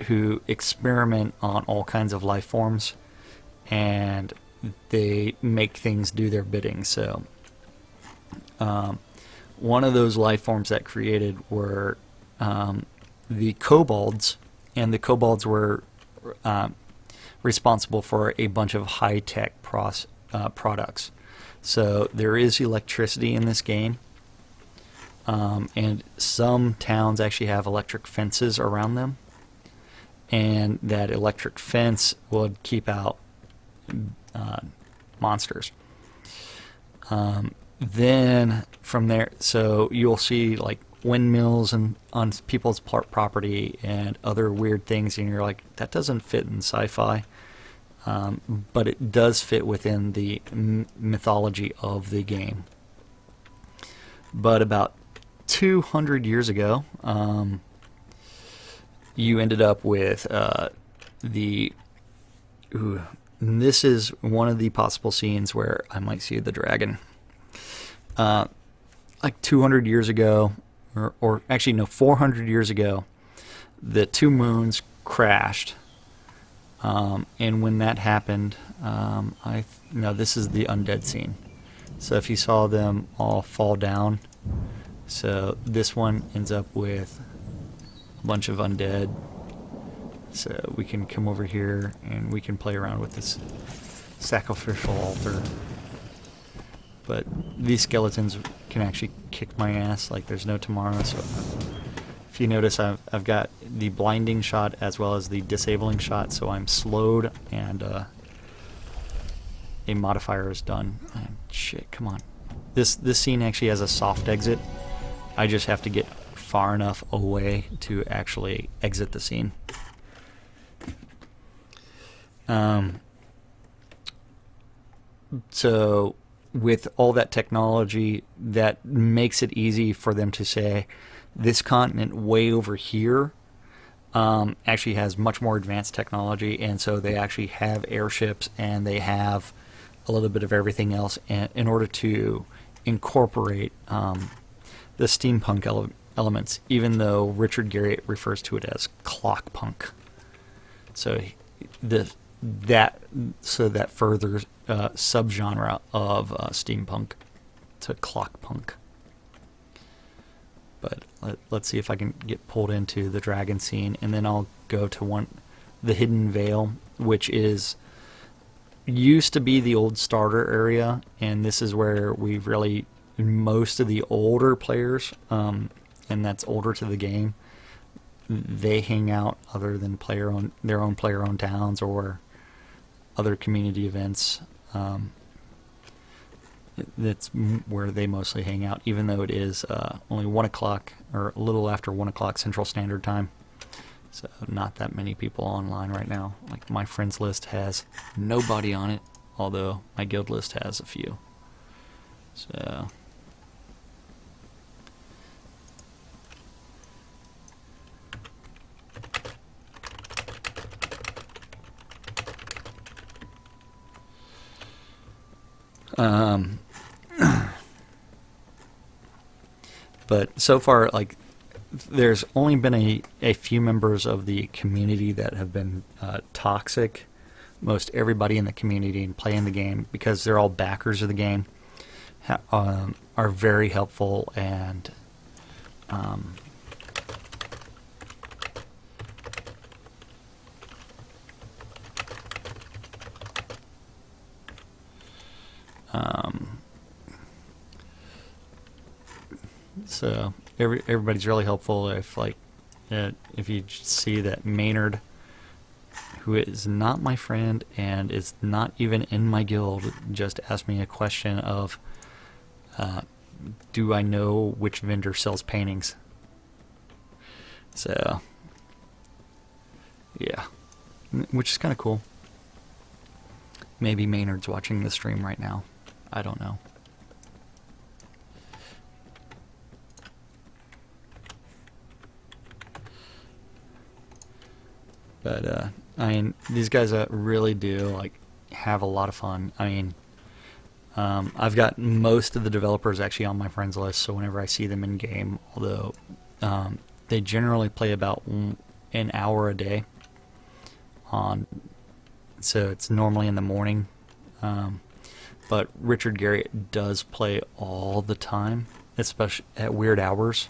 who experiment on all kinds of life forms, and they make things do their bidding. So one of those life forms that created were the kobolds, and the kobolds were responsible for a bunch of high-tech products. So there is electricity in this game, and some towns actually have electric fences around them, and that electric fence would keep out monsters. Then from there, so you'll see like windmills and on people's property and other weird things, and you're like, that doesn't fit in sci-fi, but it does fit within the mythology of the game. But about 200 years ago, you ended up with this is one of the possible scenes where I might see the dragon. Like 200 years ago, or actually no, 400 years ago, the two moons crashed. And when that happened, this is the undead scene. So if you saw them all fall down, so this one ends up with a bunch of undead. So we can come over here and we can play around with this sacrificial altar. But these skeletons can actually kick my ass like there's no tomorrow. So if you notice, I've got the blinding shot as well as the disabling shot, so I'm slowed, and a modifier is done. And shit, come on. This scene actually has a soft exit. I just have to get far enough away to actually exit the scene. So with all that technology, that makes it easy for them to say this continent way over here actually has much more advanced technology, and so they actually have airships and they have a little bit of everything else in order to incorporate the steampunk elements, even though Richard Garriott refers to it as clockpunk. So that further subgenre of steampunk to clockpunk. But let's see if I can get pulled into the dragon scene, and then I'll go to the Hidden Vale, which used to be the old starter area, and this is where most of the older players, and that's older to the game, they hang out other than their own player-owned towns or other community events. That's where they mostly hang out, even though it is only 1 o'clock, or a little after 1 o'clock Central Standard Time. So not that many people online right now. Like, my friends list has nobody on it, although my guild list has a few. So but so far, like, there's only been a few members of the community that have been toxic. Most everybody in the community and playing the game, because they're all backers of the game, are very helpful and So everybody's really helpful. If you see that Maynard, who is not my friend and is not even in my guild, just asked me a question of, do I know which vendor sells paintings? So, yeah, which is kind of cool. Maybe Maynard's watching the stream right now. I don't know. But I mean, these guys really do like have a lot of fun. I mean, I've got most of the developers actually on my friends list, so whenever I see them in game, although they generally play about an hour a day. So it's normally in the morning. But Richard Garriott does play all the time, especially at weird hours.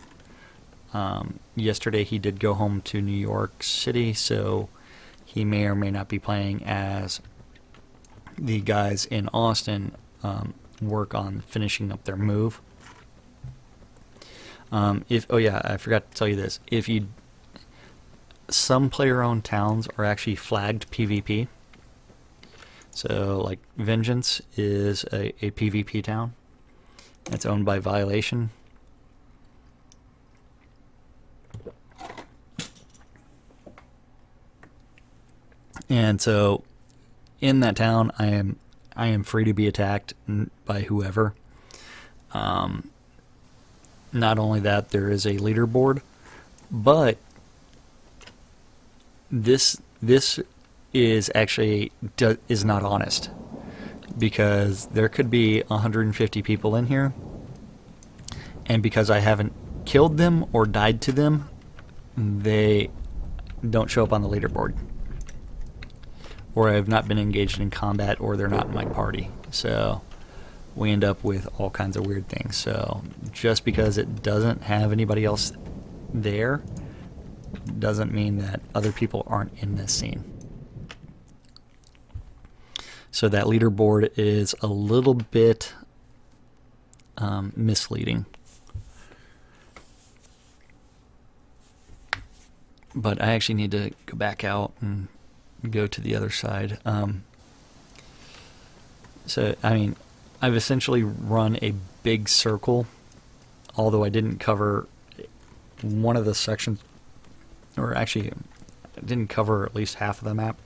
Yesterday he did go home to New York City, so he may or may not be playing as the guys in Austin work on finishing up their move. Oh yeah, I forgot to tell you this. Some player-owned towns are actually flagged PvP. So, like, Vengeance is a PvP town. It's owned by Violation. And so, in that town, I am free to be attacked by whoever. Not only that, there is a leaderboard, but this is actually is not honest, because there could be 150 people in here, and because I haven't killed them or died to them, they don't show up on the leaderboard, or I have not been engaged in combat, or they're not in my party. So we end up with all kinds of weird things. So just because it doesn't have anybody else there doesn't mean that other people aren't in this scene. So that leaderboard is a little bit misleading. But I actually need to go back out and go to the other side. So, I mean, I've essentially run a big circle, although I didn't cover one of the sections, or actually I didn't cover at least half of the map,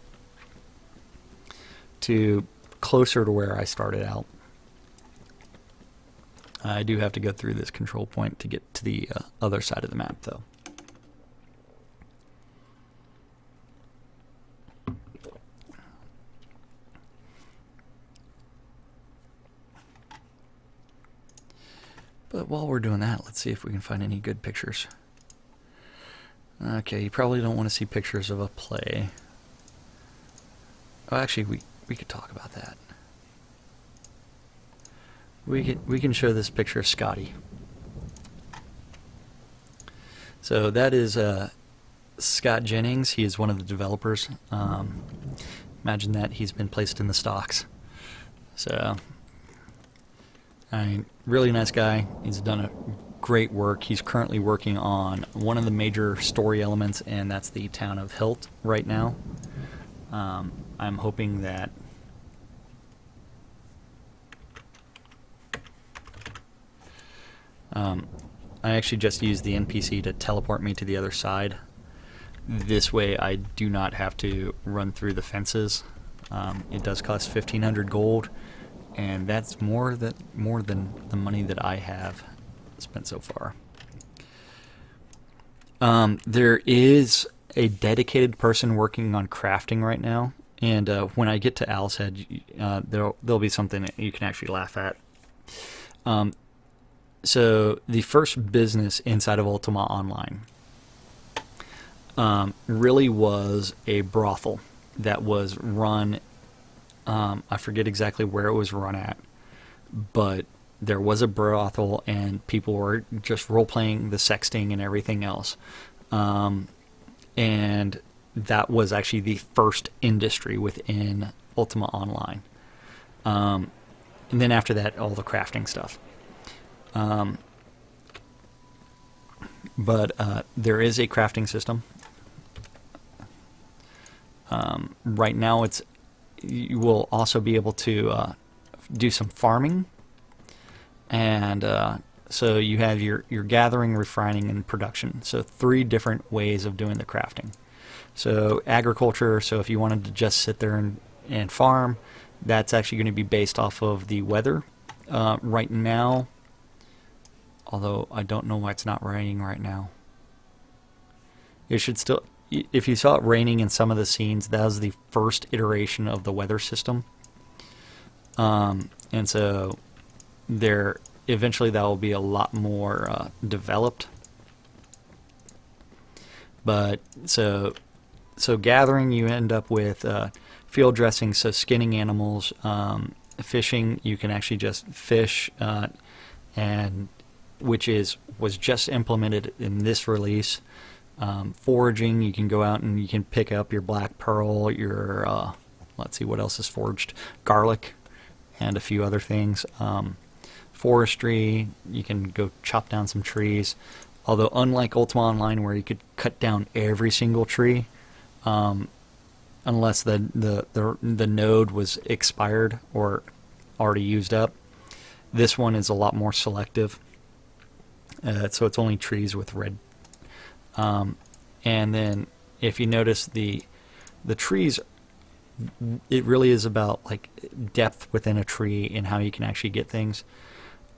to closer to where I started out. I do have to go through this control point to get to the other side of the map, though. But while we're doing that, let's see if we can find any good pictures. Okay, you probably don't want to see pictures of a play. Oh, actually, we could talk about that. We can show this picture of Scotty. So that is Scott Jennings. He is one of the developers. Imagine that he's been placed in the stocks. So, I mean, really nice guy. He's done a great work. He's currently working on one of the major story elements, and that's the town of Hilt right now. I'm hoping that I actually just used the NPC to teleport me to the other side. This way I do not have to run through the fences. It does cost 1,500 gold, and that's more than the money that I have spent so far. There is a dedicated person working on crafting right now, and when I get to Owl's Head, there'll be something that you can actually laugh at. So the first business inside of Ultima Online really was a brothel that was run, I forget exactly where it was run at, but there was a brothel and people were just role-playing the sexting and everything else. And that was actually the first industry within Ultima Online. And then after that, all the crafting stuff. but there is a crafting system. Right now, you will also be able to do some farming, and so you have your gathering, refining, and production. So 3 different ways of doing the crafting. So agriculture, so if you wanted to just sit there and farm, that's actually going to be based off of the weather. Right now, although I don't know why it's not raining right now. It should still, if you saw it raining in some of the scenes, that was the first iteration of the weather system. And so eventually that will be a lot more developed. But so gathering, you end up with field dressing, so skinning animals. Fishing, you can actually just fish, and which was just implemented in this release. Foraging, you can go out and you can pick up your black pearl, your let's see what else is foraged, garlic, and a few other things. Forestry, you can go chop down some trees. Although unlike Ultima Online, where you could cut down every single tree, unless the node was expired or already used up, this one is a lot more selective. So it's only trees with red. And then if you notice the trees, it really is about like depth within a tree and how you can actually get things.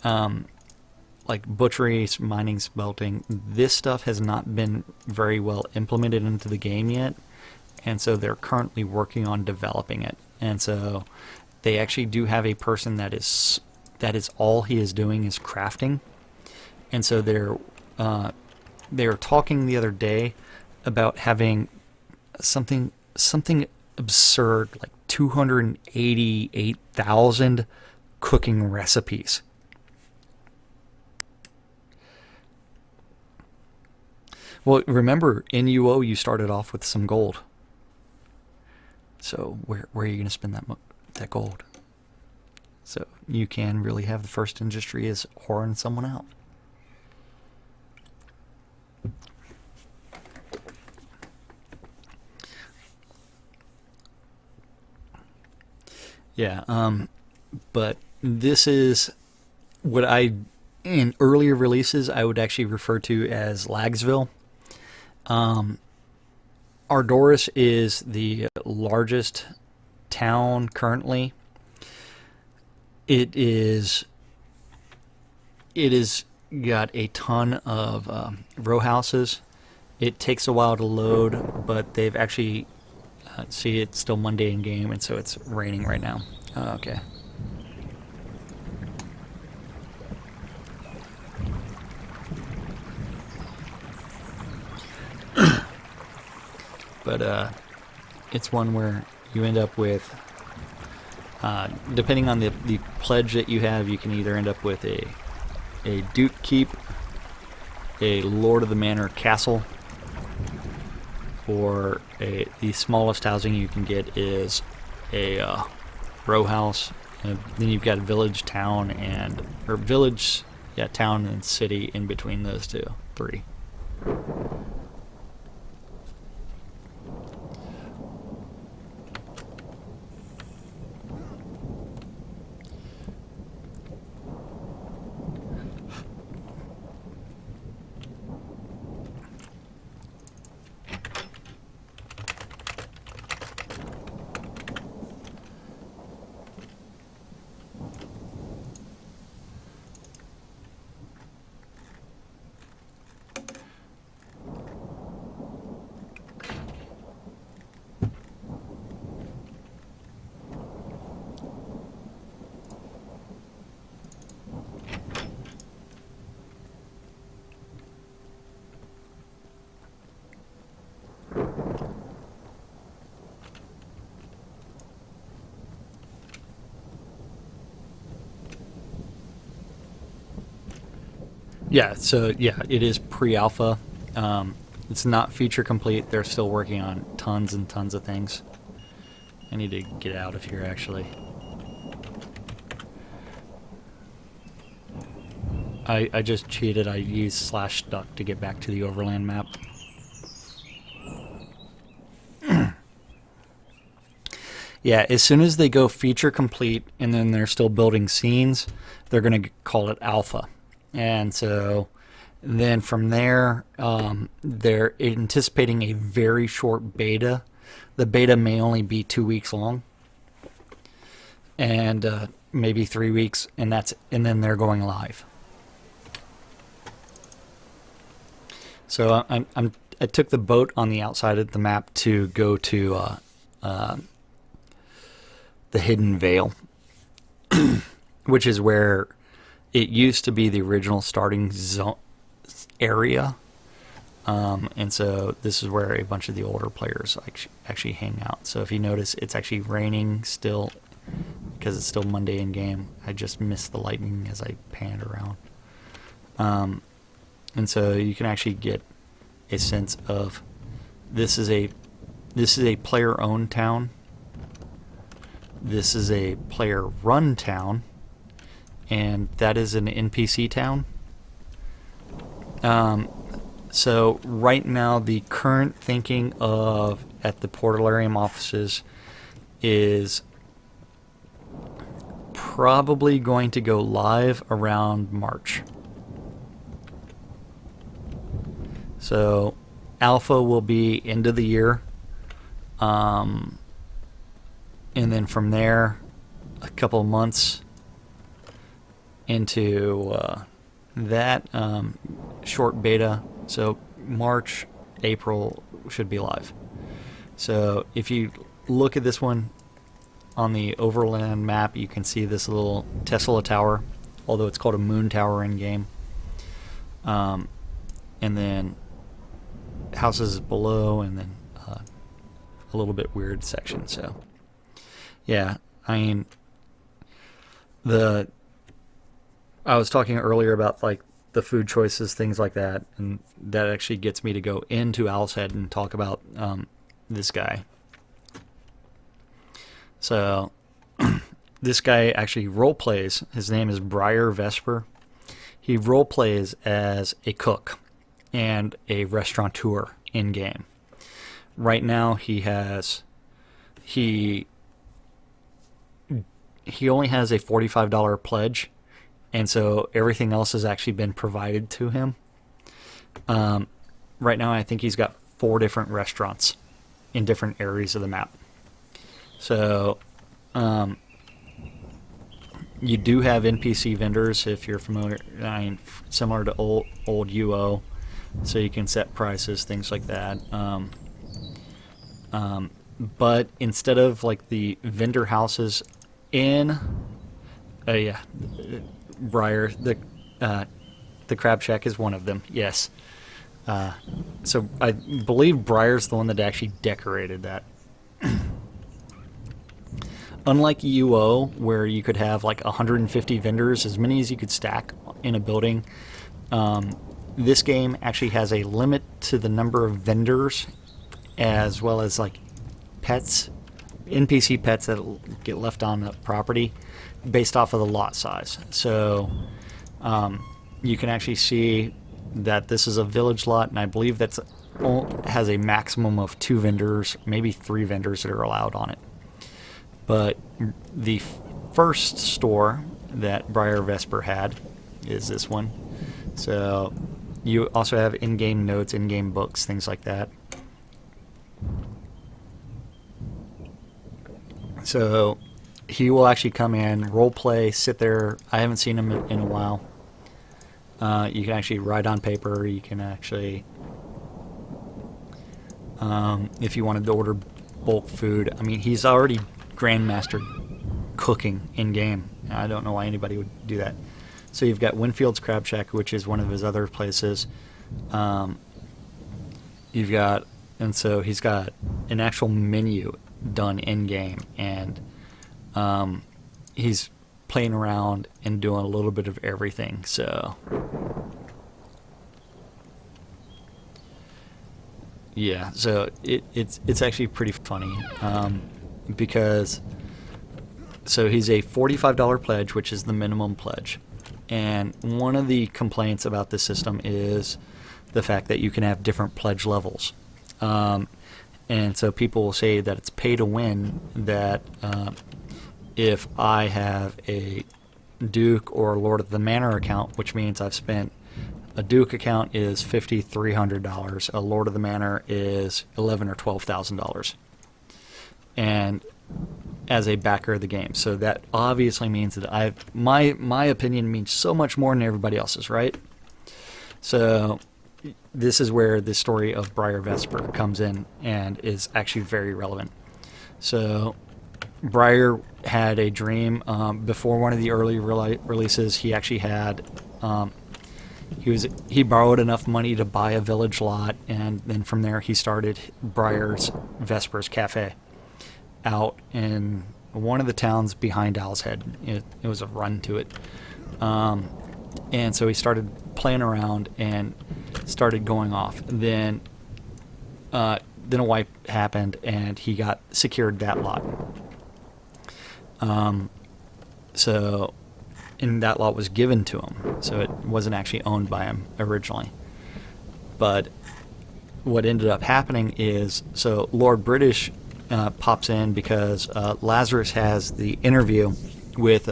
Like butchery, mining, smelting, this stuff has not been very well implemented into the game yet, and so they're currently working on developing it. And so they actually do have a person that is all he is doing is crafting. And so they're talking the other day about having something absurd like 288,000 cooking recipes. Well, remember, in UO you started off with some gold. So where are you going to spend that gold? So you can really have the first industry as whoring someone out. Yeah, but this is what in earlier releases I would actually refer to as Lagsville. Ardoris is the largest town currently. It is got a ton of row houses. It takes a while to load, but they've actually see, it's still Monday in game, and so it's raining right now. Okay. But it's one where you end up with, depending on the pledge that you have, you can either end up with a Duke Keep, a Lord of the Manor Castle, or the smallest housing you can get is a row house. And then you've got a village, town, town and city in between those three. Yeah, so it is pre-alpha. It's not feature complete. They're still working on tons and tons of things. I need to get out of here, actually. I just cheated. I used /duck to get back to the overland map. Yeah, as soon as they go feature complete and then they're still building scenes, they're going to call it alpha. And so then from there, they're anticipating a very short beta. The beta may only be 2 weeks long, and maybe 3 weeks, and then they're going live. So I took the boat on the outside of the map to go to the Hidden Vale, which is where it used to be the original starting zone area. And so this is where a bunch of the older players actually hang out. So if you notice, it's actually raining still because it's still Monday in game. I just missed the lightning as I panned around. And so you can actually get a sense of this is a player-owned town. This is a player-run town, and that is an NPC town. So right now, the current thinking at the Portalarium offices is probably going to go live around March. So alpha will be end of the year. And then from there, a couple of months into that short beta. So March, April should be live. So if you look at this one on the overland map, you can see this little Tesla tower, although it's called a moon tower in game. And then houses below, and then a little bit weird section. So yeah, I mean, I was talking earlier about like the food choices, things like that, and that actually gets me to go into Owl's Head and talk about this guy. So this guy actually role plays. His name is Briar Vesper. He role plays as a cook and a restaurateur in game. Right now he only has a $45 pledge, and so everything else has actually been provided to him. Right now I think he's got 4 different restaurants in different areas of the map. So you do have NPC vendors if you're familiar, similar to old UO, so you can set prices, things like that. But instead of like the vendor houses in Briar, the Crab Shack is one of them, yes. So I believe Briar's the one that actually decorated that. Unlike UO, where you could have like 150 vendors, as many as you could stack in a building, this game actually has a limit to the number of vendors, as well as like pets, NPC pets that get left on the property based off of the lot size. So you can actually see that this is a village lot, and I believe that has a maximum of 2 vendors, maybe 3 vendors that are allowed on it. But the first store that Briar Vesper had is this one. So you also have in-game notes, in-game books, things like that. So he will actually come in, role play, sit there. I haven't seen him in a while. You can actually write on paper. You can actually, if you wanted to order bulk food, I mean, he's already grandmastered cooking in game. I don't know why anybody would do that. So you've got Winfield's Crab Shack, which is one of his other places. You've got, and so he's got an actual menu done in game, and he's playing around and doing a little bit of everything. So yeah, so it's actually pretty funny, because so he's a $45 pledge, which is the minimum pledge, And one of the complaints about this system is the fact that you can have different pledge levels. And so people will say that it's pay to win, that if I have a Duke or Lord of the Manor account, which means I've spent, a Duke account is $5,300, a Lord of the Manor is $11,000 or $12,000, and as a backer of the game. So that obviously means that my opinion means so much more than everybody else's, right? So this is where the story of Briar Vesper comes in and is actually very relevant. So Briar had a dream before one of the early releases. He actually had he borrowed enough money to buy a village lot, and then from there he started Briar's Vespers Cafe out in one of the towns behind Owl's Head. It was a run to it. And so he started playing around and started going off. Then a wipe happened, and he got secured that lot. And that lot was given to him, so it wasn't actually owned by him originally. But what ended up happening is, so Lord British pops in because Lazarus has the interview with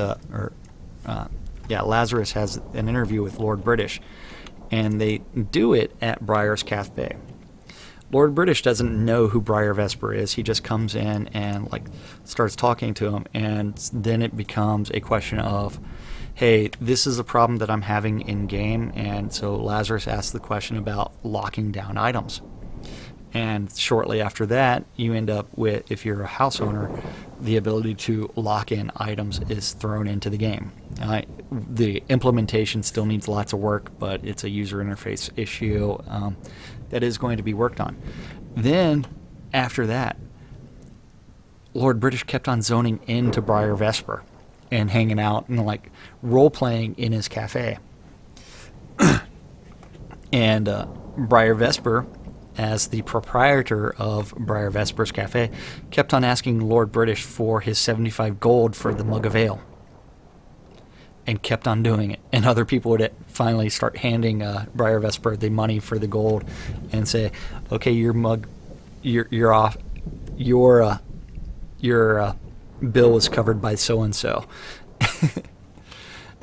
Lazarus has an interview with Lord British, and they do it at Briar's Cafe. Lord British doesn't know who Briar Vesper is. He just comes in and starts talking to him, and then it becomes a question of, hey, this is a problem that I'm having in game. And so Lazarus asks the question about locking down items. And shortly after that, you end up with, if you're a house owner, the ability to lock in items is thrown into the game. The implementation still needs lots of work, but it's a user interface issue that is going to be worked on. Then, after that, Lord British kept on zoning into Briar Vesper and hanging out and role-playing in his cafe. And Briar Vesper, as the proprietor of Briar Vesper's Cafe, kept on asking Lord British for his 75 gold for the mug of ale, and kept on doing it. And other people would finally start handing Briar Vesper the money for the gold and say, okay, your mug, you're off, your bill was covered by so-and-so.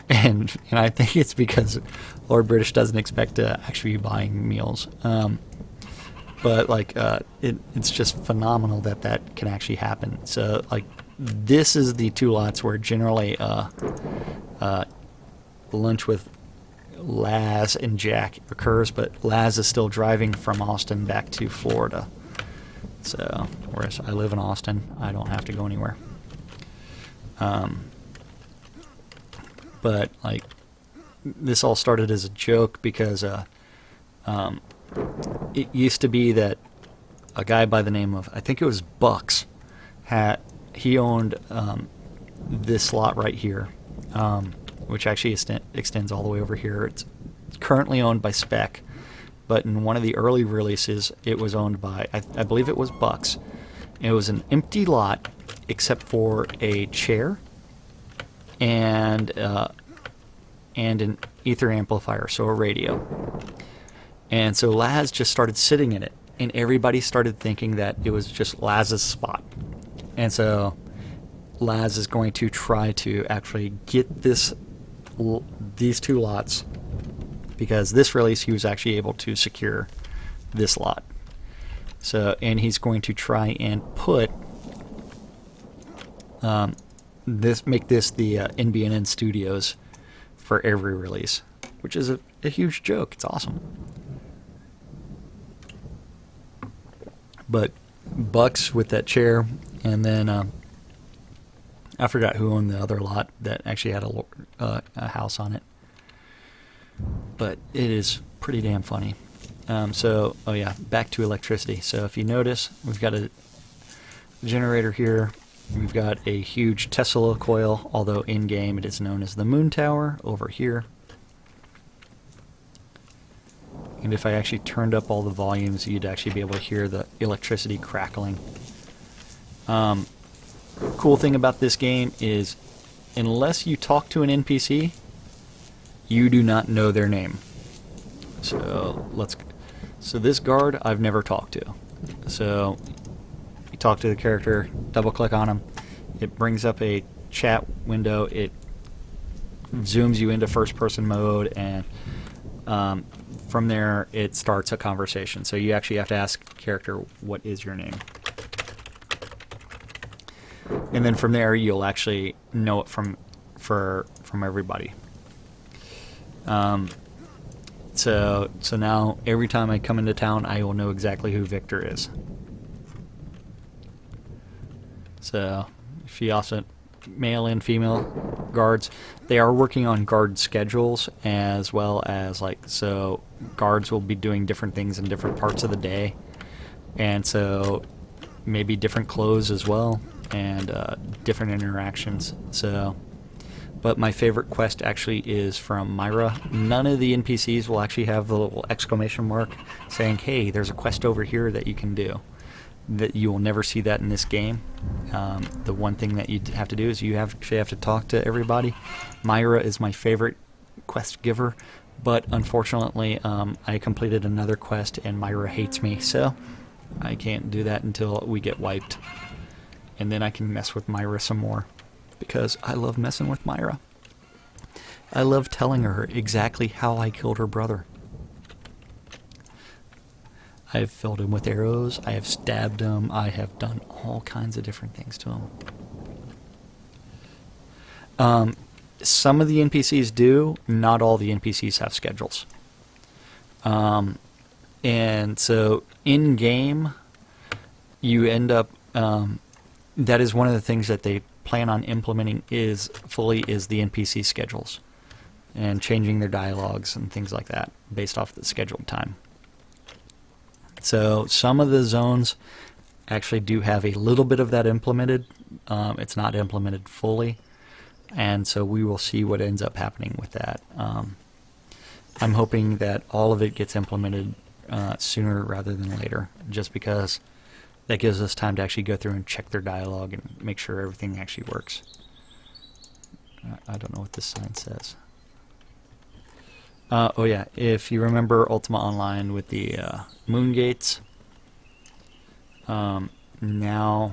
and I think it's because Lord British doesn't expect to actually be buying meals. But it's just phenomenal that can actually happen. So this is the two lots where generally lunch with Laz and Jack occurs, but Laz is still driving from Austin back to Florida. So whereas I live in Austin, I don't have to go anywhere. But this all started as a joke because it used to be that a guy by the name of, I think it was Bucks, he owned this lot right here, which actually extends all the way over here. It's currently owned by Spec, but in one of the early releases, it was owned by, I believe it was Bucks. It was an empty lot except for a chair and an ether amplifier, so a radio. And so Laz just started sitting in it, and everybody started thinking that it was just Laz's spot. And so Laz is going to try to actually get these two lots, because this release he was actually able to secure this lot. So, and he's going to try and put make this the NBNN Studios for every release, which is a huge joke. It's awesome. But Bucks with that chair, and then I forgot who owned the other lot that actually had a house on it. But it is pretty damn funny. Back to electricity. So if you notice, we've got a generator here. We've got a huge Tesla coil, although in-game it is known as the Moon Tower over here. And if I actually turned up all the volumes, you'd actually be able to hear the electricity crackling. Cool thing about this game is, unless you talk to an NPC, You do not know their name. So this guard I've never talked to. So you talk to the character, double click on him, it brings up a chat window, it zooms you into first person mode, and from there it starts a conversation. So you actually have to ask the character, what is your name? And then from there you'll actually know it from everybody. So now every time I come into town, I will know exactly who Victor is. So if you also male and female guards, they are working on guard schedules, as well as so guards will be doing different things in different parts of the day, and so maybe different clothes as well, and different interactions. So, but my favorite quest actually is from Myra. None of the NPCs will actually have the little exclamation mark saying, hey, there's a quest over here that you can do. That you will never see that in this game. The one thing that you have to do is you actually have to talk to everybody. Myra is my favorite quest giver, but unfortunately I completed another quest and Myra hates me, so I can't do that until we get wiped. And then I can mess with Myra some more, because I love messing with Myra. I love telling her exactly how I killed her brother. I have filled him with arrows, I have stabbed him, I have done all kinds of different things to him. Some of the NPCs do, not all the NPCs have schedules. And so in-game, you end up... that is one of the things that they plan on implementing is the NPC schedules. And changing their dialogues and things like that, based off the scheduled time. So some of the zones actually do have a little bit of that implemented. It's not implemented fully, and so we will see what ends up happening with that. I'm hoping that all of it gets implemented sooner rather than later, just because that gives us time to actually go through and check their dialogue and make sure everything actually works. I don't know what this sign says. Oh yeah, if you remember Ultima Online with the moon gates, now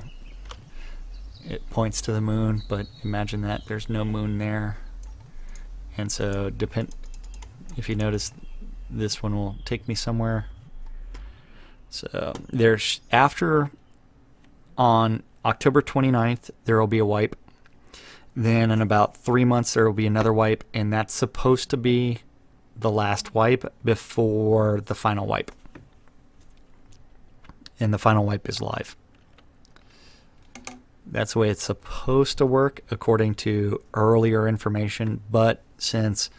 it points to the moon, but imagine that there's no moon there, and so if you notice, this one will take me somewhere. So there's on October 29th there will be a wipe, then in about 3 months there will be another wipe, and that's supposed to be the last wipe before the final wipe. And the final wipe is live. That's the way it's supposed to work according to earlier information, but since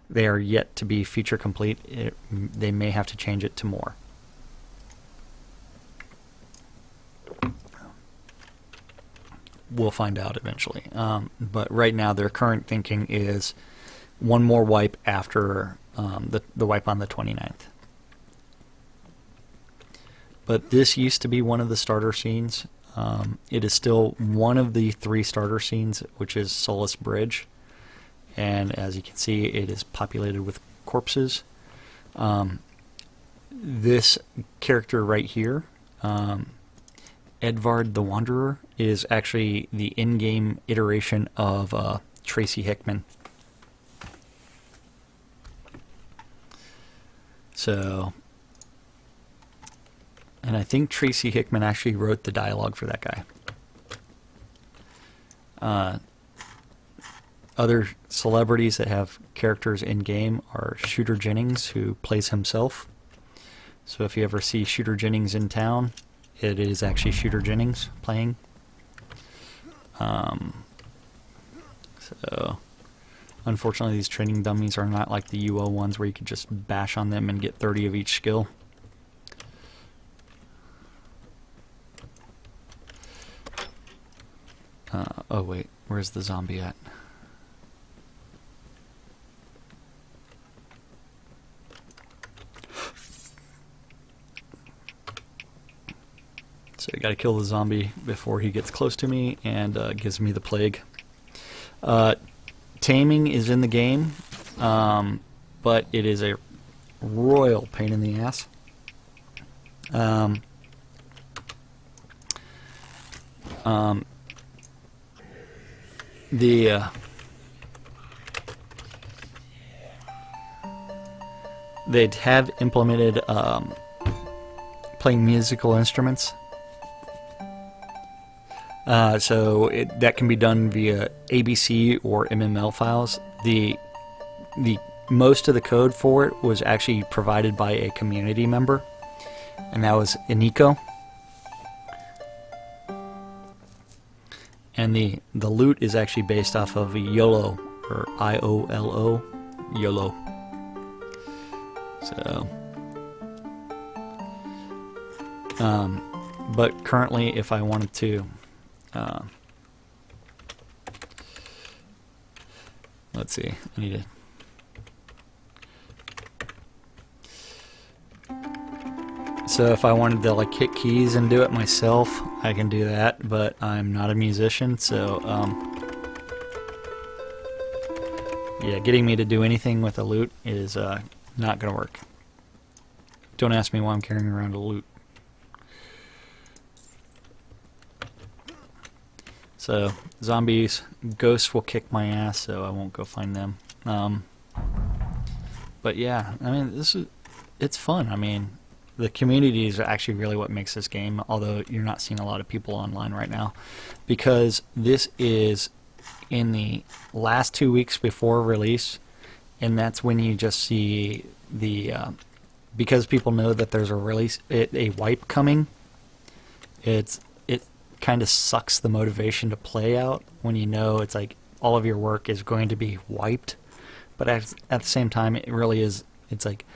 they are yet to be feature complete, they may have to change it to more. We'll find out eventually. But right now their current thinking is one more wipe after the wipe on the 29th. But this used to be one of the starter scenes. It is still one of the 3 starter scenes, which is Solace Bridge. And as you can see, it is populated with corpses. This character right here, Edvard the Wanderer, is actually the in-game iteration of Tracy Hickman. So, and I think Tracy Hickman actually wrote the dialogue for that guy. Other celebrities that have characters in-game are Shooter Jennings, who plays himself. So if you ever see Shooter Jennings in town, it is actually Shooter Jennings playing. So, unfortunately, these training dummies are not like the UO ones where you can just bash on them and get 30 of each skill. Oh wait, where's the zombie at? So I gotta kill the zombie before he gets close to me and gives me the plague. Taming is in the game. but it is a royal pain in the ass. They'd have implemented playing musical instruments. So that can be done via ABC or MML files. The most of the code for it was actually provided by a community member, and that was Iniko. And the loot is actually based off of YOLO, or IOLO, YOLO. So, but currently, if I wanted to, let's see, I need to. So if I wanted to like hit keys and do it myself, I can do that, but I'm not a musician, so yeah, getting me to do anything with a lute is not gonna work. Don't ask me why I'm carrying around a lute. So zombies, ghosts will kick my ass, so I won't go find them. But yeah, I mean, it's fun. I mean, the community is actually really what makes this game, although you're not seeing a lot of people online right now, because this is in the last 2 weeks before release, and that's when you just see the because people know that there's a release, a wipe coming. It kind of sucks the motivation to play out when you know it's like all of your work is going to be wiped, but at the same time, it really is. It's like,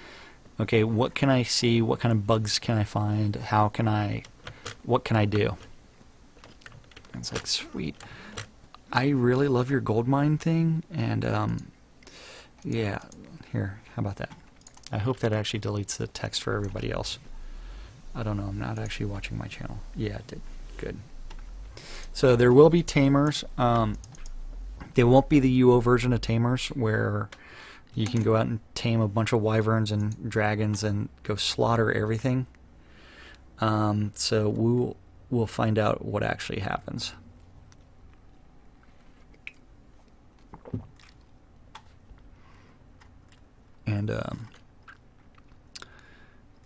okay, what can I see? What kind of bugs can I find? What can I do? And it's like, sweet. I really love your gold mine thing, and yeah, here, how about that? I hope that actually deletes the text for everybody else. I don't know, I'm not actually watching my channel. Yeah, it did. Good. So there will be tamers. They won't be the UO version of tamers where you can go out and tame a bunch of wyverns and dragons and go slaughter everything. So we'll find out what actually happens. And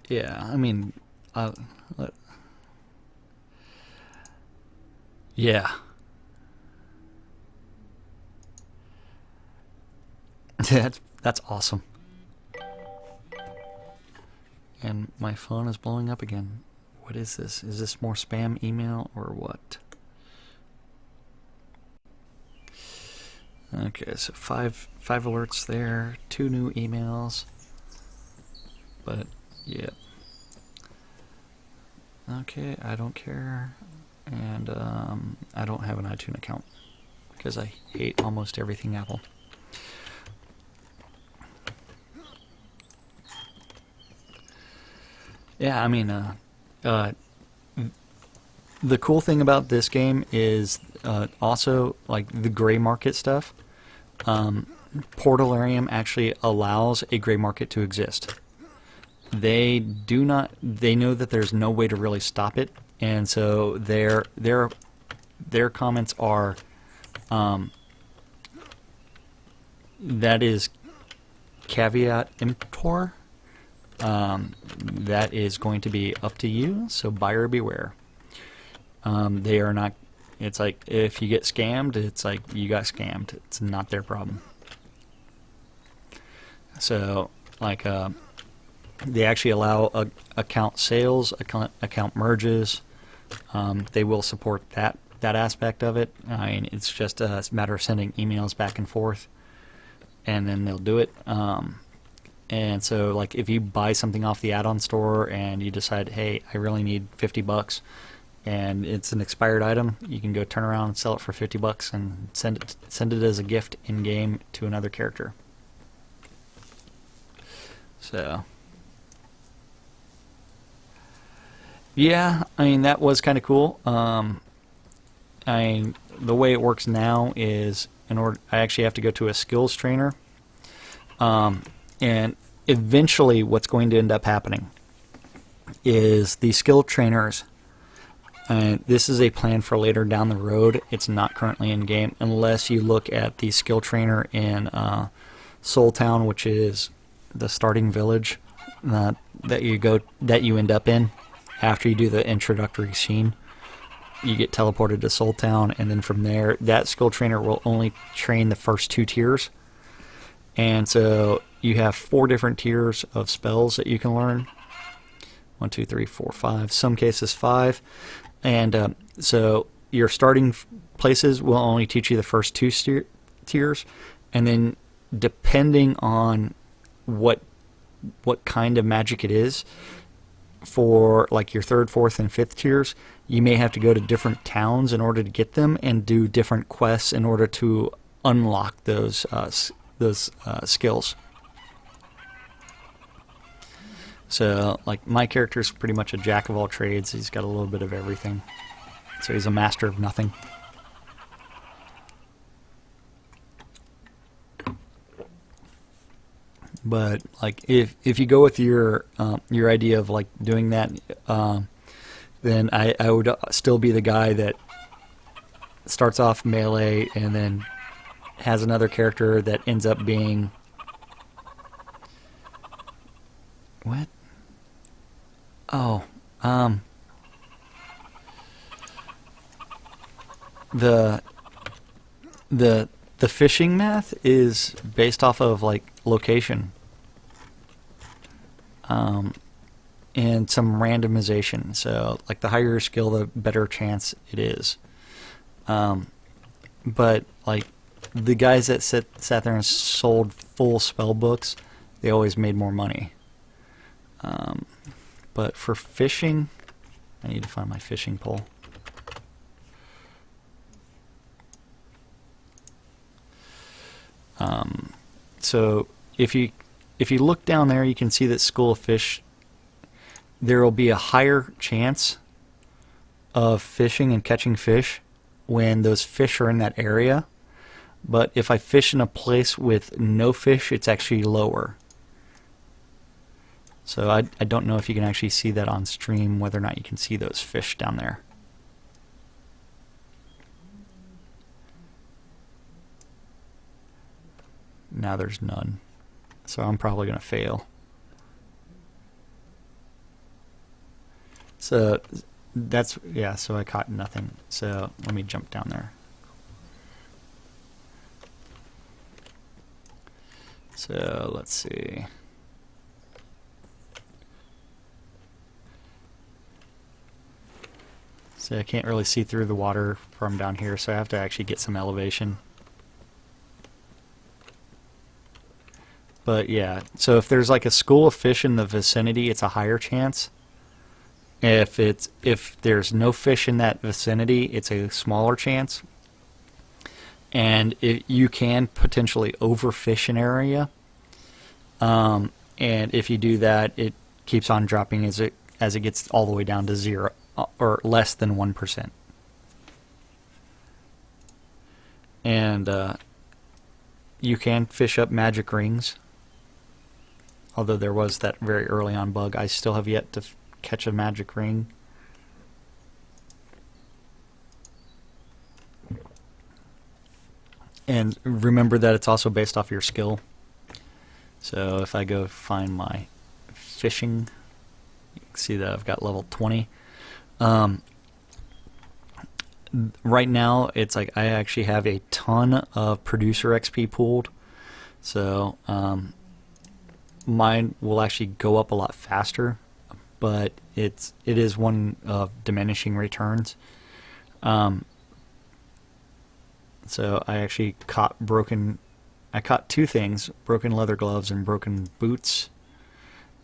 yeah, I mean, yeah. That's awesome. And my phone is blowing up again. What is this? Is this more spam email or what? Okay, so five alerts there, 2 new emails. But yeah. Okay, I don't care. And I don't have an iTunes account because I hate almost everything Apple. Yeah, I mean, the cool thing about this game is also like the gray market stuff. Portalarium actually allows a gray market to exist. They know that there's no way to really stop it, and so their comments are that is caveat emptor. That is going to be up to you, so buyer beware. They are not. It's like if you get scammed, it's like you got scammed. It's not their problem. So, like, they actually allow account sales, account merges. They will support that aspect of it. I mean, it's just a matter of sending emails back and forth, and then they'll do it. And so, like, if you buy something off the add-on store and you decide, hey, I really need $50, and it's an expired item, you can go turn around and sell it for $50 and send it as a gift in game to another character. So, yeah, I mean, that was kind of cool. I mean, the way it works now is I actually have to go to a skills trainer. And eventually what's going to end up happening is the skill trainers, and this is a plan for later down the road. It's not currently in game unless you look at the skill trainer in Soul Town, which is the starting village that you end up in after you do the introductory scene. You get teleported to Soul Town, and then from there, that skill trainer will only train the first 2 tiers. And so you have 4 different tiers of spells that you can learn. 1, 2, 3, 4, 5. Some cases 5. And so your starting places will only teach you the first 2 tiers, and then depending on what kind of magic it is, for like your 3rd, 4th, and 5th tiers, you may have to go to different towns in order to get them and do different quests in order to unlock those skills. So, like, my character's pretty much a jack of all trades. He's got a little bit of everything. So he's a master of nothing. But like, if you go with your idea of like doing that, then I would still be the guy that starts off melee and then has another character that ends up being what? Oh, the fishing math is based off of like location, and some randomization. So like the higher your skill, the better chance it is. But like the guys that sat there and sold full spell books, they always made more money. But for fishing, I need to find my fishing pole. So if you look down there, you can see that School of Fish, there will be a higher chance of fishing and catching fish when those fish are in that area. But if I fish in a place with no fish, it's actually lower. So I don't know if you can actually see that on stream, whether or not you can see those fish down there. Now there's none. So I'm probably going to fail. So that's, yeah, so I caught nothing. So let me jump down there. So let's see. So I can't really see through the water from down here, so I have to actually get some elevation. But yeah, so if there's like a school of fish in the vicinity, it's a higher chance. If there's no fish in that vicinity, it's a smaller chance. And you can potentially overfish an area. And if you do that, it keeps on dropping as it gets all the way down to 0 or less than 1%. And you can fish up magic rings. Although there was that very early on bug, I still have yet to catch a magic ring. And remember that it's also based off your skill. So if I go find my fishing, you can see that I've got level 20. Right now, it's like I actually have a ton of producer XP pooled. So mine will actually go up a lot faster, but it is one of diminishing returns. So I actually caught 2 things: broken leather gloves and broken boots.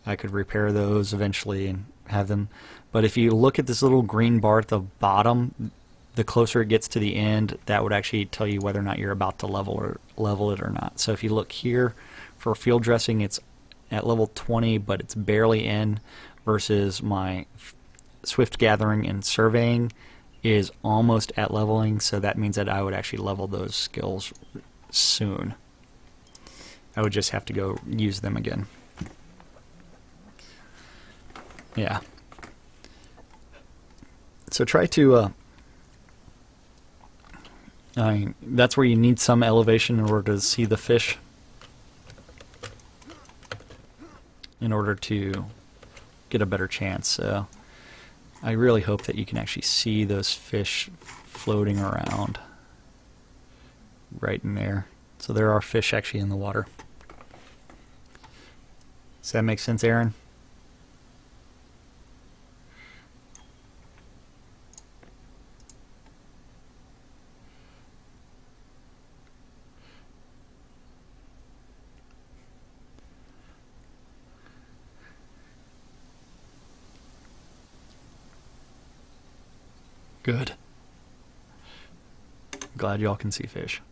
I could repair those eventually and have them. But if you look at this little green bar at the bottom, the closer it gets to the end, that would actually tell you whether or not you're about to level it or not. So if you look here for field dressing, it's at level 20, but it's barely in, versus my swift gathering and surveying is almost at leveling, so that means that I would actually level those skills soon. I would just have to go use them again. Yeah. So try to, I mean, that's where you need some elevation in order to see the fish, in order to get a better chance. So I really hope that you can actually see those fish floating around right in there. So there are fish actually in the water. Does that make sense, Aaron? Good. Glad y'all can see fish.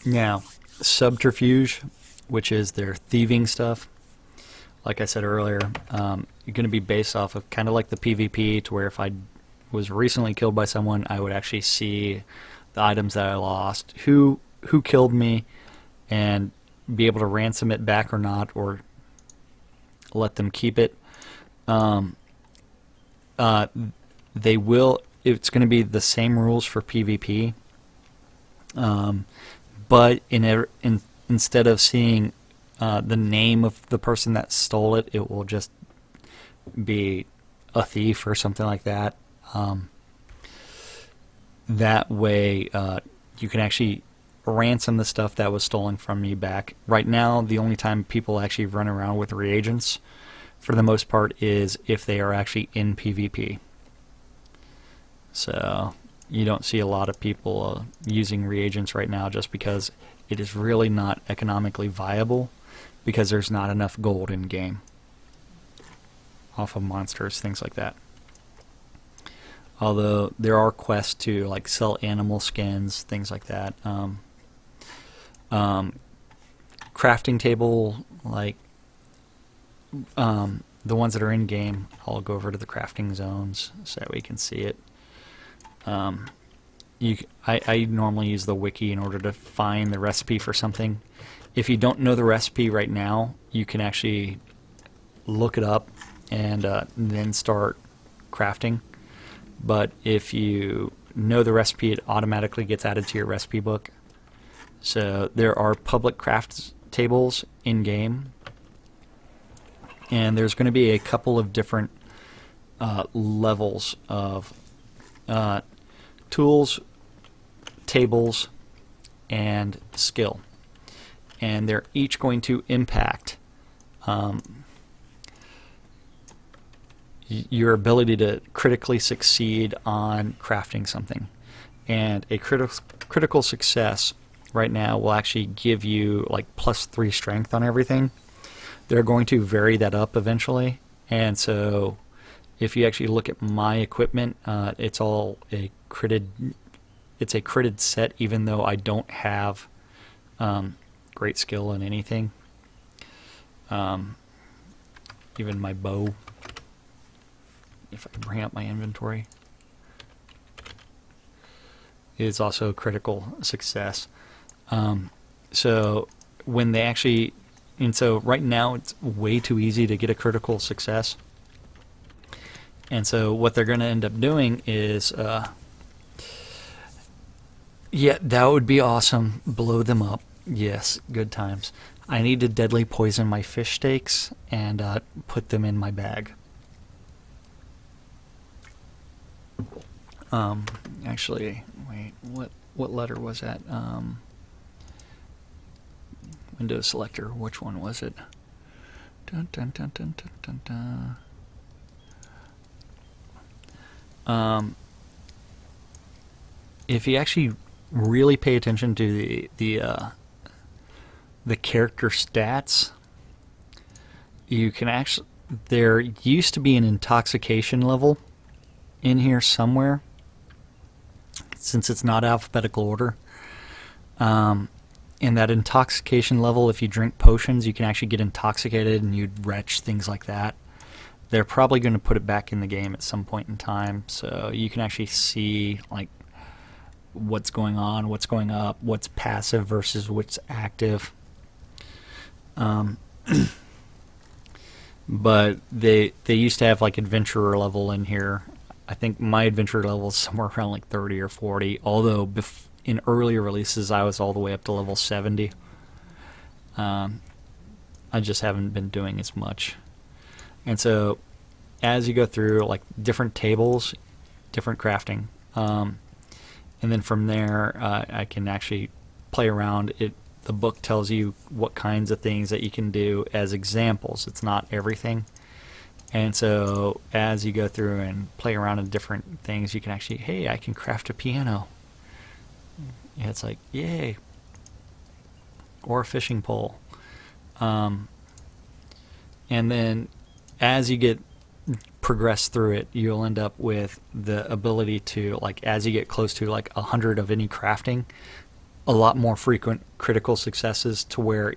Now, subterfuge, which is their thieving stuff, like I said earlier, you're going to be based off of kind of like the PvP, to where if I was recently killed by someone, I would actually see the items that I lost, who killed me, and be able to ransom it back or not, or let them keep it. They will. It's going to be the same rules for PvP, but instead of seeing the name of the person that stole it, it will just be a thief or something like that. That way, you can actually ransom the stuff that was stolen from you back. Right now, the only time people actually run around with reagents, for the most part, is if they are actually in PvP. So you don't see a lot of people using reagents right now, just because it is really not economically viable, because there's not enough gold in game off of monsters, things like that. Although there are quests to like sell animal skins, things like that. Crafting table, like the ones that are in game, I'll go over to the crafting zones so that we can see it. I normally use the wiki in order to find the recipe for something. If you don't know the recipe right now, you can actually look it up and then start crafting. But if you know the recipe, it automatically gets added to your recipe book. So there are public craft tables in game, and there's going to be a couple of different levels of tools, tables, and skill, and they're each going to impact your ability to critically succeed on crafting something. And a critical success right now will actually give you like +3 strength on everything. They're going to vary that up eventually, and so if you actually look at my equipment, it's all a critted. It's a critted set, even though I don't have great skill in anything. Even my bow, if I can bring up my inventory, is also a critical success. So when they actually, and so right now it's way too easy to get a critical success. And so what they're going to end up doing is, yeah, that would be awesome. Blow them up. Yes, good times. I need to deadly poison my fish steaks and put them in my bag. Actually, wait, what letter was that? Windows selector, which one was it? Dun, dun, dun, dun, dun, dun, dun. If you actually really pay attention to the character stats, you can actually, there used to be an intoxication level in here somewhere, since it's not alphabetical order. In that intoxication level, if you drink potions, you can actually get intoxicated and you'd retch, things like that. They're probably going to put it back in the game at some point in time, so you can actually see like what's going on, what's going up, what's passive versus what's active. But they used to have like adventurer level in here. I think my adventurer level is somewhere around like 30 or 40. Although in earlier releases I was all the way up to level 70. I just haven't been doing as much. And so as you go through like different tables, different crafting, and then from there I can actually play around it. The book tells you what kinds of things that you can do as examples. It's not everything. And so as you go through and play around in different things, you can actually, hey, I can craft a piano. Yeah, it's like, yay. Or a fishing pole. And then as you progress through it, you'll end up with the ability to, like, as you get close to like 100 of any crafting, a lot more frequent critical successes, to where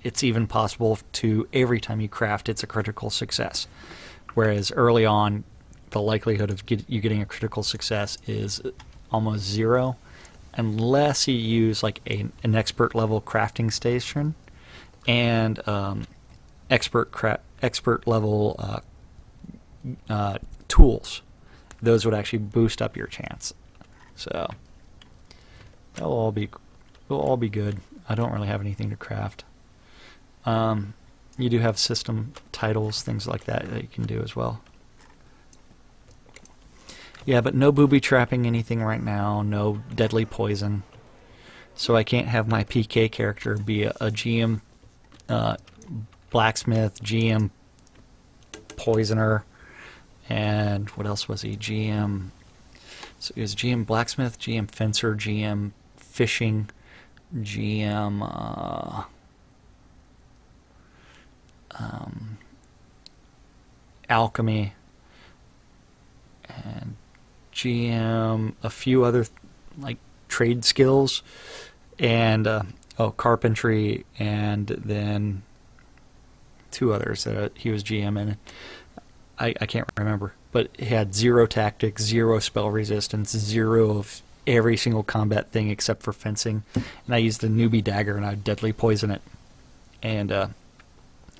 it's even possible to, every time you craft, it's a critical success. Whereas early on, the likelihood of you getting a critical success is almost zero, unless you use like an expert level crafting station and expert level tools. Those would actually boost up your chance. So that'll all be. It'll all be good. I don't really have anything to craft. You do have system titles, things like that you can do as well. Yeah, but no booby trapping anything right now. No deadly poison. So I can't have my PK character be a GM blacksmith, GM poisoner, and what else was he? GM. So he was GM blacksmith, GM fencer, GM fishing, GM alchemy, and GM a few other like trade skills, and carpentry, and then two others that he was GM in. I can't remember, but he had 0 tactics, 0 spell resistance, 0 of every single combat thing except for fencing. And I used a newbie dagger and I would deadly poison it. And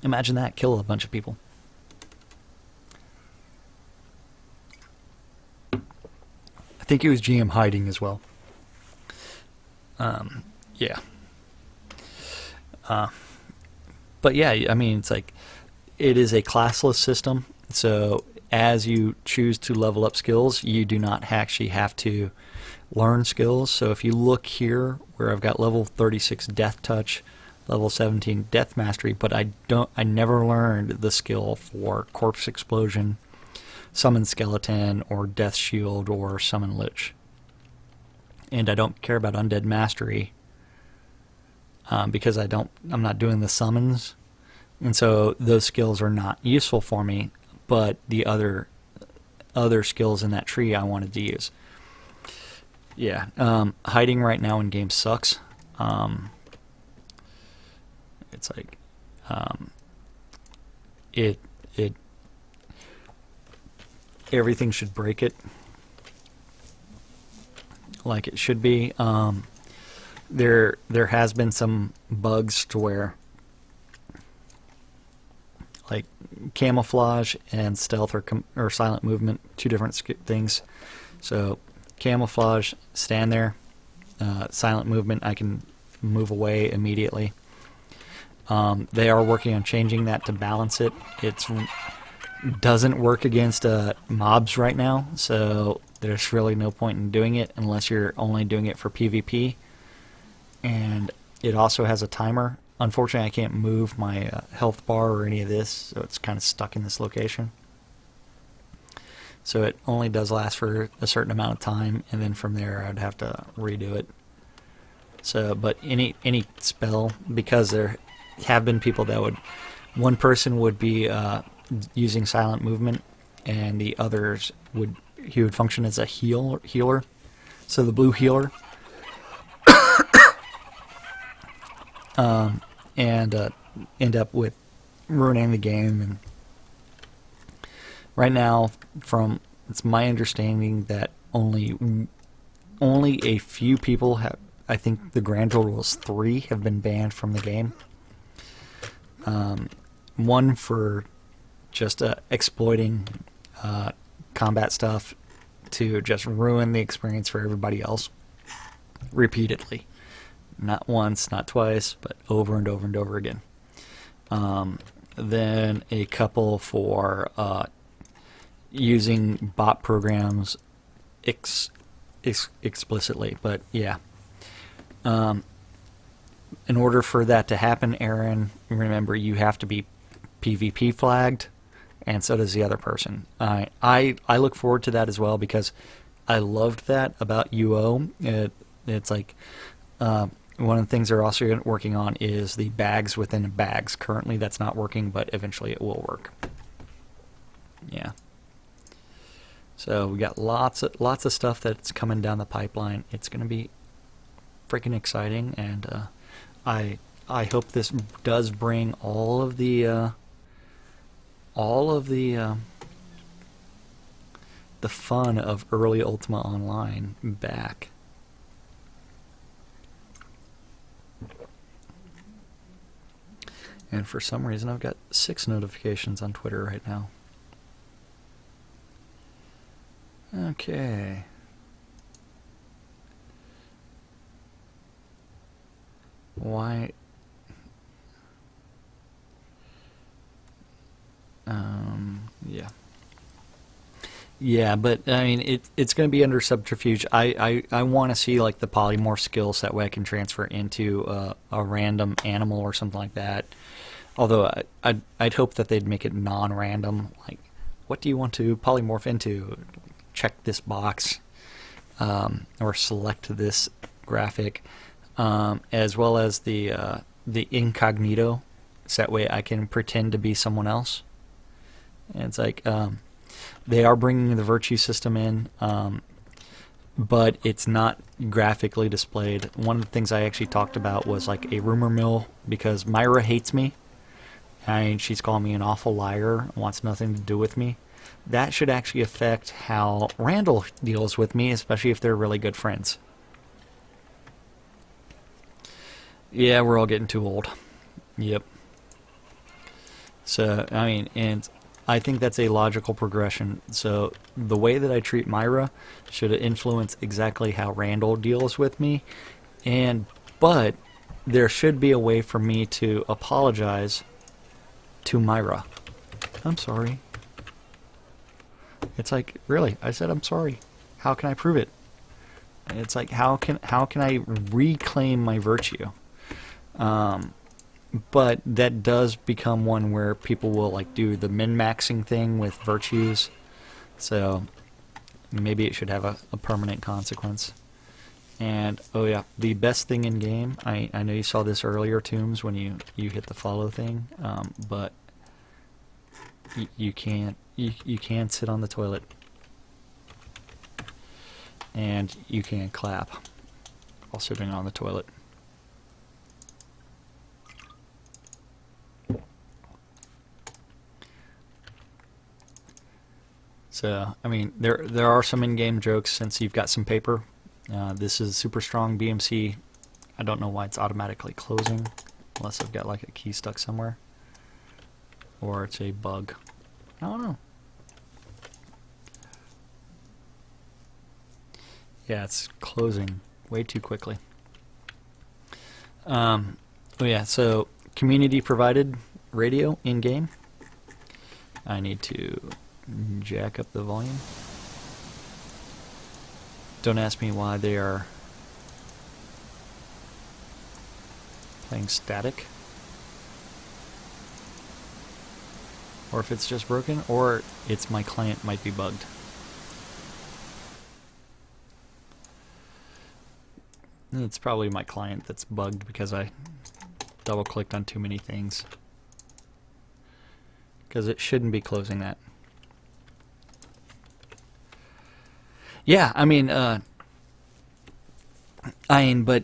imagine that, kill a bunch of people. I think he was GM hiding as well. Yeah. But yeah, I mean, it's like, it is a classless system. So as you choose to level up skills, you do not actually have to learn skills. So if you look here where I've got level 36 Death Touch, level 17 Death Mastery, but I never learned the skill for Corpse Explosion, Summon Skeleton, or Death Shield, or Summon Lich. And I don't care about Undead Mastery because I'm not doing the summons, and so those skills are not useful for me. But the other skills in that tree I wanted to use. Yeah, hiding right now in game sucks. It's like it everything should break it like it should be. There has been some bugs to where, like, camouflage and stealth or silent movement, two different things. So camouflage, stand there. Silent movement, I can move away immediately. They are working on changing that to balance it. It doesn't work against mobs right now, so there's really no point in doing it unless you're only doing it for PvP. And it also has a timer. Unfortunately, I can't move my health bar or any of this, so it's kind of stuck in this location. So it only does last for a certain amount of time, and then from there I'd have to redo it. So, but any spell, because there have been people that one person would be using silent movement, and the others he would function as a healer. So the blue healer. And end up with ruining the game. And right now, it's my understanding that only only a few people have. I think the grand total was 3 have been banned from the game. One for just exploiting combat stuff to just ruin the experience for everybody else repeatedly. Not once, not twice, but over and over and over again. Then a couple for using bot programs explicitly. But yeah. In order for that to happen, Aaron, remember you have to be PvP flagged, and so does the other person. I look forward to that as well because I loved that about UO. It's like one of the things they're also working on is the bags within bags. Currently that's not working, but eventually it will work. Yeah. So we got lots of stuff that's coming down the pipeline. It's going to be freaking exciting, and I hope this does bring all of the fun of early Ultima Online back. And for some reason I've got 6 notifications on Twitter right now. Okay. Why? Yeah. Yeah, but I mean, it's going to be under subterfuge. I want to see like the polymorph skills, that way I can transfer into a random animal or something like that. Although I'd hope that they'd make it non-random. Like, what do you want to polymorph into? Check this box, or select this graphic, as well as the incognito, so that way I can pretend to be someone else. And it's like they are bringing the virtue system in, but it's not graphically displayed. One of the things I actually talked about was like a rumor mill, because Myra hates me. She's calling me an awful liar, wants nothing to do with me. That should actually affect how Randall deals with me, especially if they're really good friends. Yeah, we're all getting too old. Yep. So, I mean, and I think that's a logical progression. So, the way that I treat Myra should influence exactly how Randall deals with me. But there should be a way for me to apologize to Myra. I'm sorry. It's like, really? I said I'm sorry. How can I prove it? It's like, how can I reclaim my virtue? But that does become one where people will like do the min-maxing thing with virtues. So maybe it should have a permanent consequence. And oh yeah, the best thing in game. I know you saw this earlier, Tombs, when you hit the follow thing, but you can't sit on the toilet, and you can't clap while sitting on the toilet. So I mean, there are some in-game jokes since you've got some paper. This is super strong BMC. I don't know why it's automatically closing, unless I've got like a key stuck somewhere, or it's a bug. I don't know. Yeah, it's closing way too quickly. Oh yeah, so community provided radio in game. I need to jack up the volume. Don't ask me why they are playing static, or if it's just broken, or it's my client might be bugged. It's probably my client that's bugged because I double clicked on too many things, because it shouldn't be closing that. Yeah, I mean, but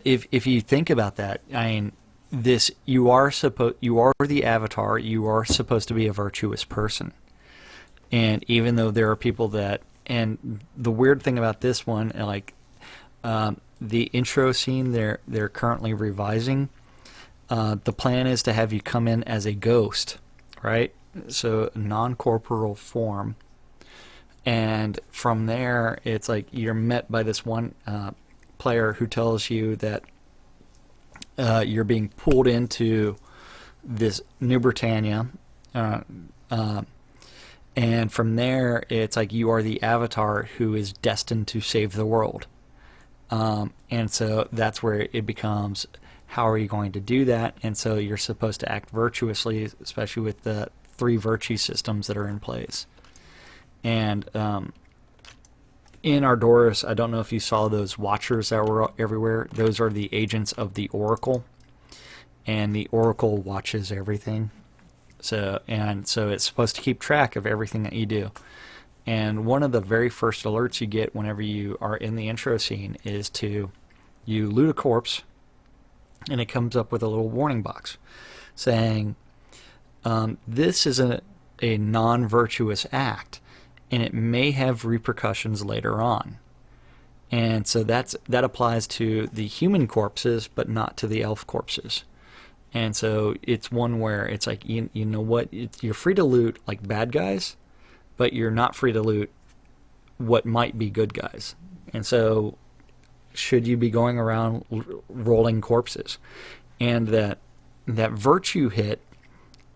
if you think about that, this, you are the avatar, you are supposed to be a virtuous person. And even though there are people that, and the weird thing about this one, like, The intro scene they're currently revising. The plan is to have you come in as a ghost, right? So non-corporeal form, and from there it's like you're met by this one player who tells you that you're being pulled into this New Britannia, and from there it's like you are the avatar who is destined to save the world. And so that's where it becomes, how are you going to do that? And so you're supposed to act virtuously, especially with the 3 virtue systems that are in place. And in Ardoris, I don't know if you saw those watchers that were everywhere. Those are the agents of the Oracle, and the Oracle watches everything. So it's supposed to keep track of everything that you do. And one of the very first alerts you get whenever you are in the intro scene is you loot a corpse, and it comes up with a little warning box saying, this is a non-virtuous act, and it may have repercussions later on. And so that applies to the human corpses, but not to the elf corpses. And so it's one where it's like, you know what, you're free to loot like bad guys, but you're not free to loot what might be good guys. And so should you be going around rolling corpses? And that virtue hit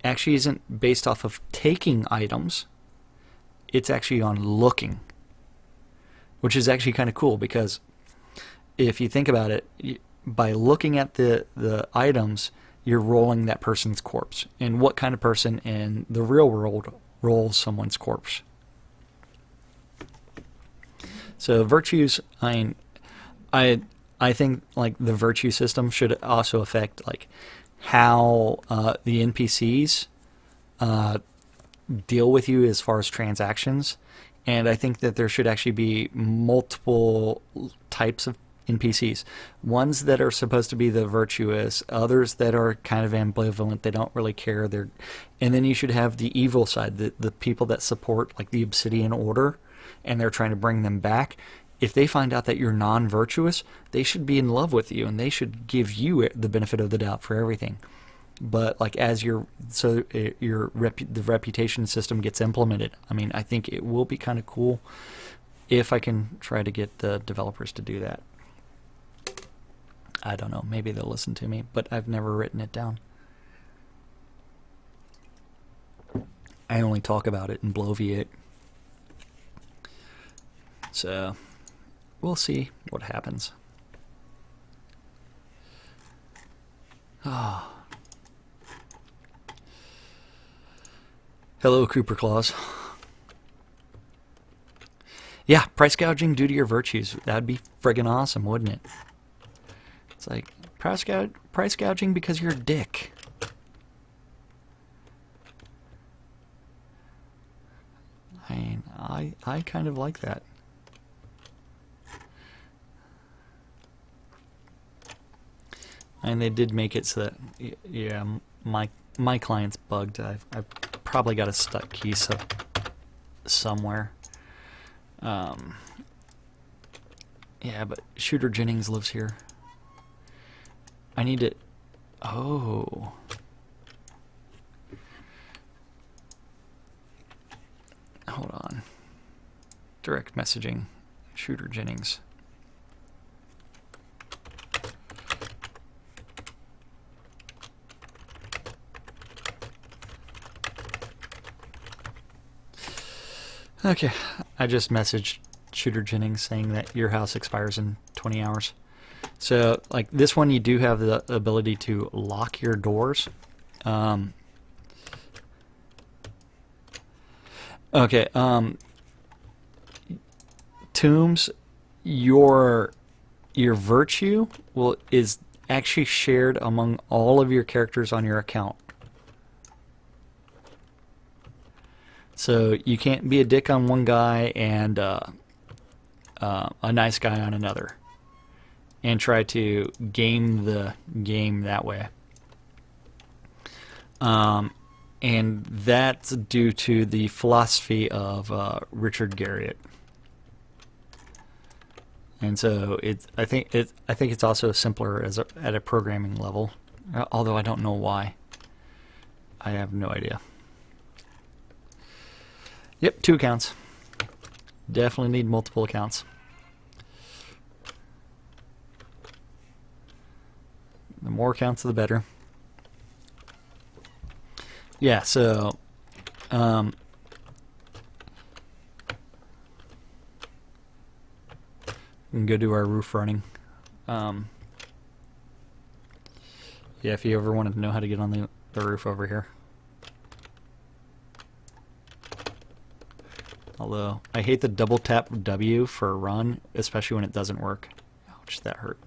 actually isn't based off of taking items. It's actually on looking, which is actually kind of cool, because if you think about it, by looking at the items, you're rolling that person's corpse. And what kind of person in the real world rolls someone's corpse? So virtues, I think like the virtue system should also affect like how the NPCs deal with you as far as transactions. And I think that there should actually be multiple types of NPCs. Ones that are supposed to be the virtuous, others that are kind of ambivalent, they don't really care. And then you should have the evil side, the people that support like the Obsidian Order, and they're trying to bring them back. If they find out that you're non-virtuous, they should be in love with you, and they should give you the benefit of the doubt for everything. But like as the reputation system gets implemented, I mean, I think it will be kind of cool if I can try to get the developers to do that. I don't know, maybe they'll listen to me, but I've never written it down. I only talk about it and bloviate. So we'll see what happens. Ah. Hello, Cooper Claus. Yeah, price gouging due to your virtues. That'd be friggin' awesome, wouldn't it? It's like, price gouging because you're a dick. I mean, I kind of like that. And they did make it so that, yeah, my client's bugged. I've probably got a stuck key somewhere. Yeah, but Shooter Jennings lives here. I need to... Oh. Hold on. Direct messaging. Shooter Jennings. Okay, I just messaged Shooter Jennings saying that your house expires in 20 hours. So, like, this one you do have the ability to lock your doors. Okay, Tombs, your virtue is actually shared among all of your characters on your account. So you can't be a dick on one guy and a nice guy on another, and try to game the game that way. And that's due to the philosophy of Richard Garriott. And so I think it's also simpler at a programming level, although I don't know why. I have no idea. Yep, 2 accounts. Definitely need multiple accounts. The more accounts, the better. Yeah, so we can go do our roof running. Yeah, if you ever wanted to know how to get on the roof over here. Although, I hate the double tap W for run, especially when it doesn't work. Ouch, that hurt.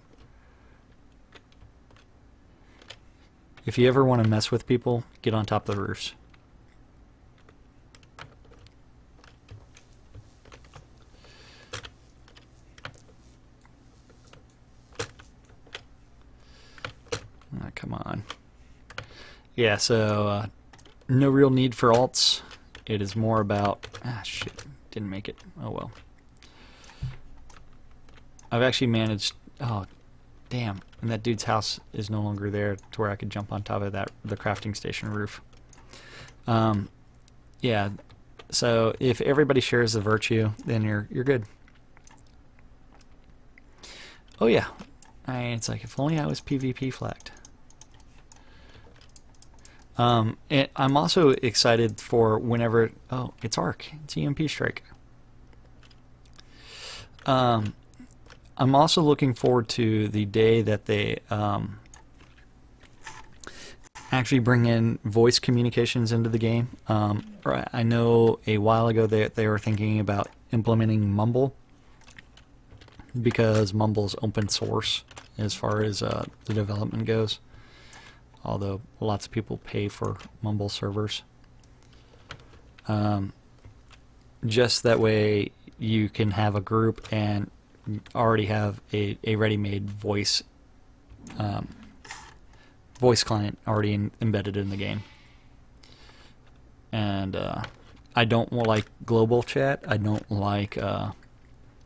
If you ever want to mess with people, get on top of the roofs. Oh, come on. Yeah, so no real need for alts. It is more about... Ah, shit. Didn't make it. Oh, well. I've actually managed... Oh, damn. And that dude's house is no longer there to where I could jump on top of the crafting station roof. Yeah. So if everybody shares the virtue, then you're good. Oh, yeah. It's like, if only I was PvP flagged. And I'm also excited for whenever... Oh, it's Arc. It's EMP Strike. I'm also looking forward to the day that they actually bring in voice communications into the game. I know a while ago they were thinking about implementing Mumble, because Mumble's open source as far as the development goes. Although lots of people pay for Mumble servers. Just that way you can have a group and already have a ready-made voice client already embedded in the game. And I don't like global chat. I don't like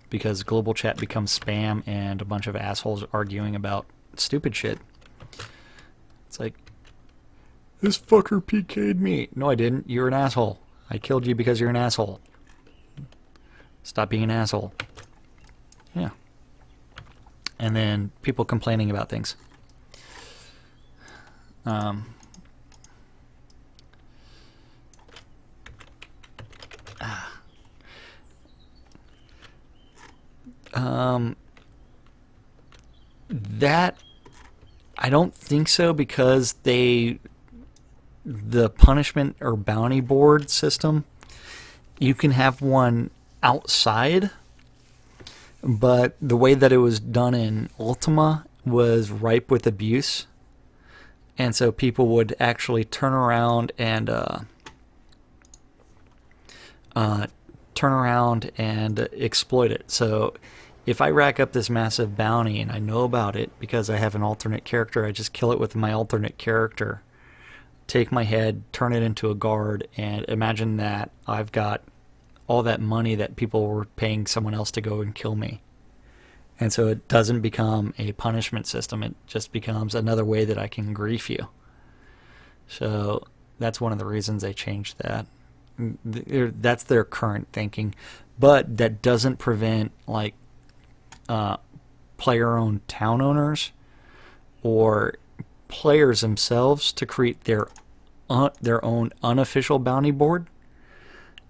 because global chat becomes spam and a bunch of assholes arguing about stupid shit. It's like, this fucker PK'd me. No, I didn't. You're an asshole. I killed you because you're an asshole. Stop being an asshole. Yeah. And then people complaining about things. That I don't think so, because the punishment or bounty board system, you can have one outside, but the way that it was done in Ultima was ripe with abuse, and so people would actually turn around and exploit it. So if I rack up this massive bounty and I know about it because I have an alternate character, I just kill it with my alternate character, take my head, turn it into a guard, and imagine that I've got all that money that people were paying someone else to go and kill me. And so it doesn't become a punishment system, it just becomes another way that I can grief you. So that's one of the reasons they changed that. That's their current thinking. But that doesn't prevent, like, player-owned town owners or players themselves to create their own unofficial bounty board,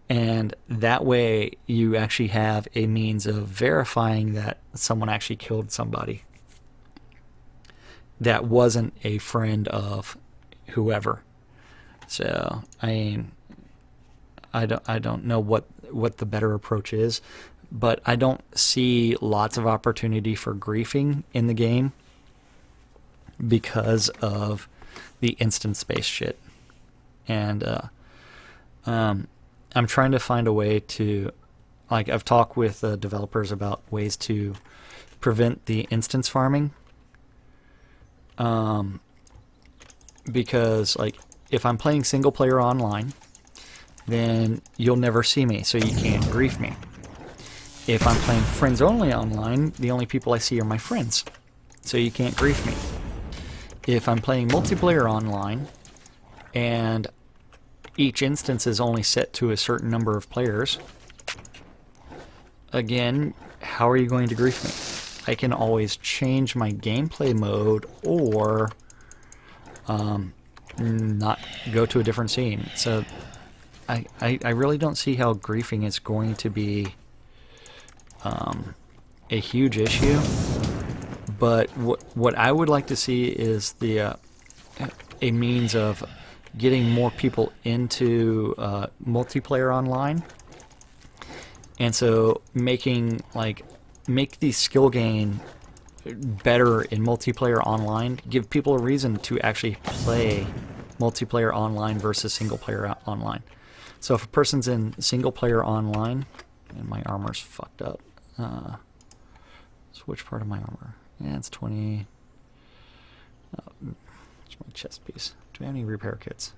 and that way you actually have a means of verifying that someone actually killed somebody that wasn't a friend of whoever. So I mean, I don't know what the better approach is, but I don't see lots of opportunity for griefing in the game because of the instance-based shit. And I'm trying to find a way to, like, I've talked with developers about ways to prevent the instance farming. Because, like, if I'm playing single player online, then you'll never see me, so you can't grief me. If I'm playing friends only online, the only people I see are my friends, so you can't grief me. If I'm playing multiplayer online, and each instance is only set to a certain number of players, again, how are you going to grief me? I can always change my gameplay mode or not go to a different scene. So I really don't see how griefing is going to be a huge issue. But what I would like to see is a means of getting more people into multiplayer online, and so make the skill gain better in multiplayer online. Give people a reason to actually play multiplayer online versus single player online. So if a person's in single player online, and my armor's fucked up. So which part of my armor? Yeah, it's 20. It's my chest piece. Do I have any repair kits?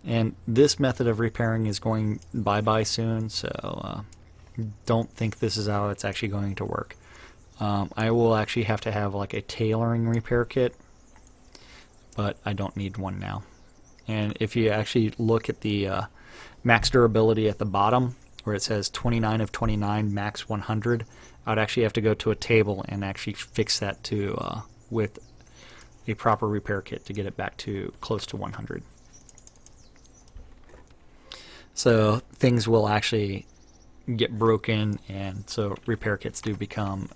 And this method of repairing is going bye-bye soon, so don't think this is how it's actually going to work. I will actually have to have like a tailoring repair kit, but I don't need one now. And if you actually look at the max durability at the bottom, where it says 29 of 29, max 100, I would actually have to go to a table and actually fix that to with a proper repair kit to get it back to close to 100. So things will actually get broken, and so repair kits do become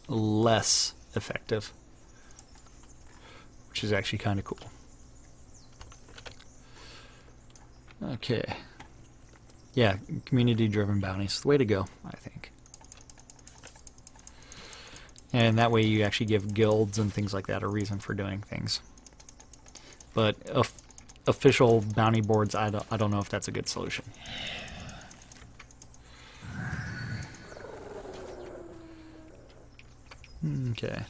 less effective, which is actually kind of cool. Okay. Yeah, community-driven bounties, the way to go, I think. And that way you actually give guilds and things like that a reason for doing things. But official bounty boards, I don't know if that's a good solution. Okay.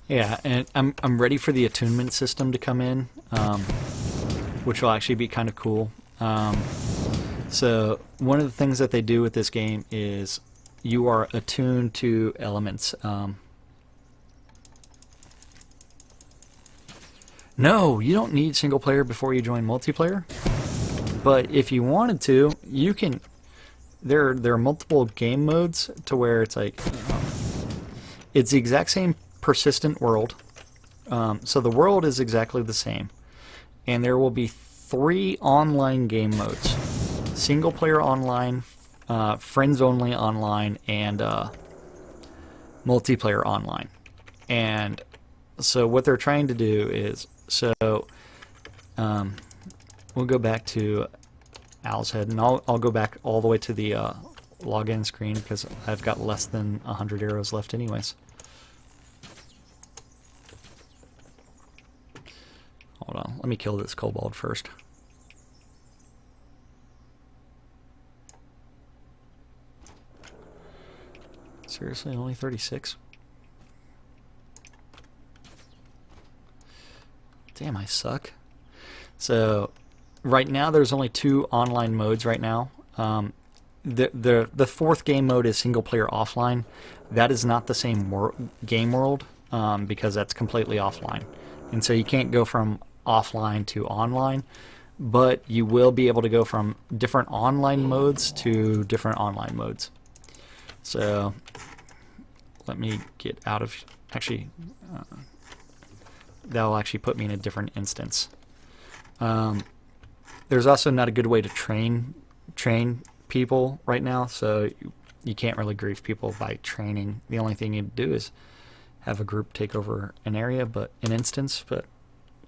Yeah, and I'm ready for the attunement system to come in, which will actually be kind of cool. So one of the things that they do with this game is you are attuned to elements. No, you don't need single player before you join multiplayer. But if you wanted to, you can. There are multiple game modes to where it's like it's the exact same persistent world. So the world is exactly the same, and there will be 3 online game modes: single player online, friends only online, and multiplayer online. And so what they're trying to do is, we'll go back to Owl's Head, and I'll go back all the way to the login screen because I've got less than 100 arrows left anyways. Hold on, let me kill this kobold first. Seriously, only 36? Damn, I suck. So, right now there's only 2 online modes right now. The 4th game mode is single player offline. That is not the same game world because that's completely offline. And so you can't go from offline to online, but you will be able to go from different online modes to different online modes. So let me get out of, actually that'll actually put me in a different instance. There's also not a good way to train people right now, so you can't really grief people by training. The only thing you do is have a group take over an area, but an instance, but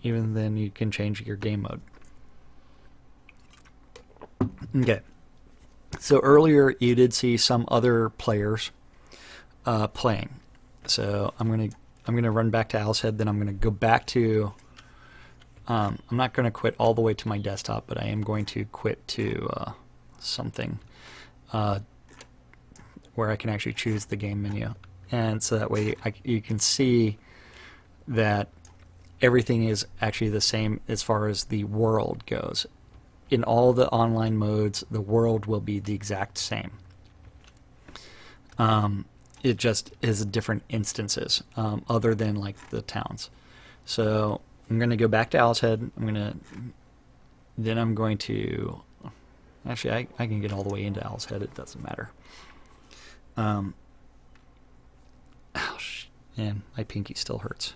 even then you can change your game mode. Okay. So earlier you did see some other players playing. So I'm gonna run back to Owl's Head, then I'm gonna go back to I'm not gonna quit all the way to my desktop, but I am going to quit to something where I can actually choose the game menu. and so that way you can see that everything is actually the same as far as the world goes. In all the online modes, the world will be the exact same. It just is different instances, other than like the towns. So I'm going to go back to Owl's Head. Then I'm going to, actually I can get all the way into Owl's Head. It doesn't matter. Ouch, man, my pinky still hurts.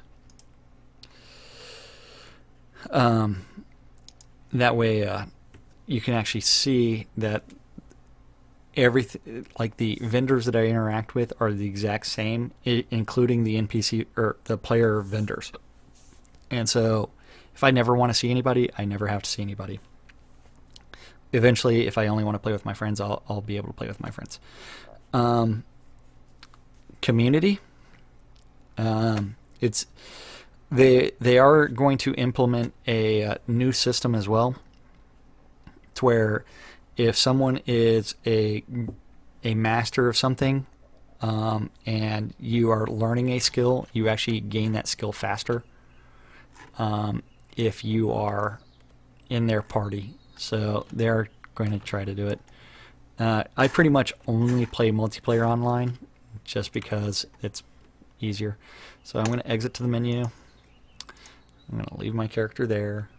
That way you can actually see that everything, like the vendors that I interact with are the exact same, including the NPC or the player vendors. And so if I never want to see anybody, I never have to see anybody. Eventually, if I only want to play with my friends, I'll be able to play with my friends. Community. They are going to implement a new system as well, to where if someone is a master of something, and you are learning a skill, you actually gain that skill faster if you are in their party. So they're going to try to do it. I pretty much only play multiplayer online just because it's easier. So I'm going to exit to the menu. I'm going to leave my character there.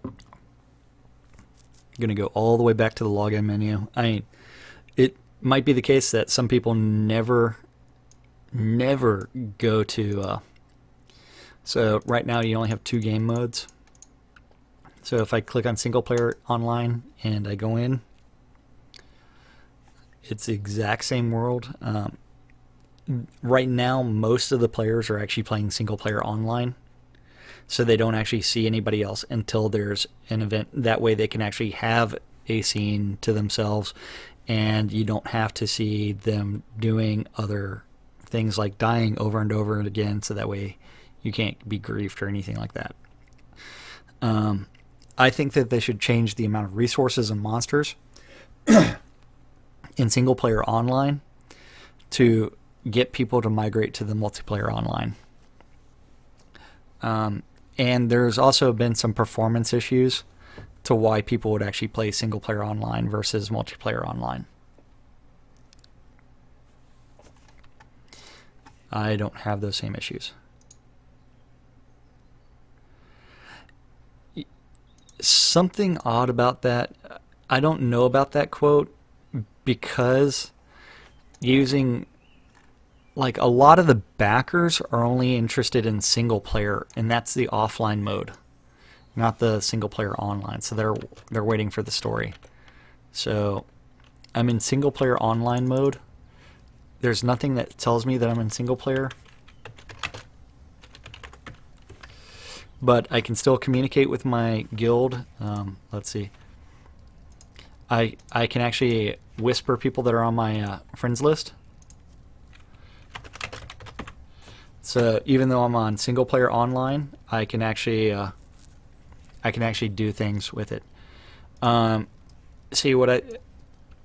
I'm going to go all the way back to the login menu. I mean, it might be the case that some people never go to... so right now you only have 2 game modes. So if I click on single player online and I go in, it's the exact same world. Right now, most of the players are actually playing single player online, so they don't actually see anybody else until there's an event. That way they can actually have a scene to themselves, and you don't have to see them doing other things like dying over and over again, so that way you can't be griefed or anything like that. I think that they should change the amount of resources and monsters in single player online to get people to migrate to the multiplayer online. And there's also been some performance issues to why people would actually play single player online versus multiplayer online. I don't have those same issues. Something odd about that, I don't know about that quote, because using, like, a lot of the backers are only interested in single player, and that's the offline mode, not the single player online. So they're waiting for the story. So I'm in single player online mode. There's nothing that tells me that I'm in single player, but I can still communicate with my guild. Let's see. I can actually whisper people that are on my friends list. So even though I'm on single player online, I can actually do things with it. See, what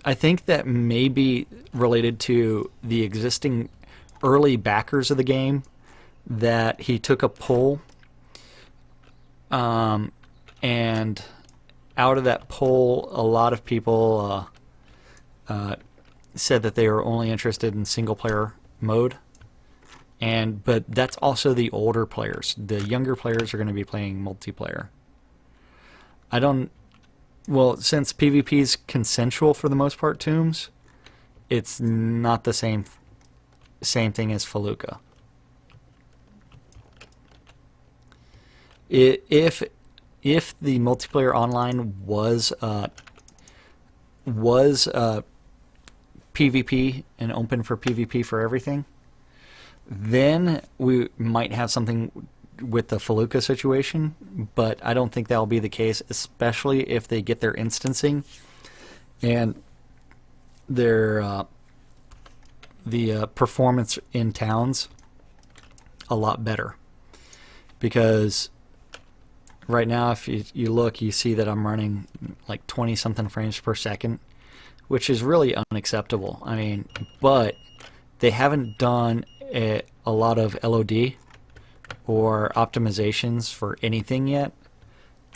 I think that may be related to the existing early backers of the game, that he took a poll, and out of that poll, a lot of people said that they were only interested in single player mode. But that's also the older players. The younger players are going to be playing multiplayer. Since PvP is consensual for the most part, Tombs, it's not the same thing as Felucca. If the multiplayer online was PvP and open for PvP for everything, then we might have something with the Felucca situation, but I don't think that'll be the case, especially if they get their instancing and their the performance in towns a lot better. Because right now, if you look, you see that I'm running like 20 something frames per second, which is really unacceptable. I mean, but they haven't done a lot of LOD or optimizations for anything yet,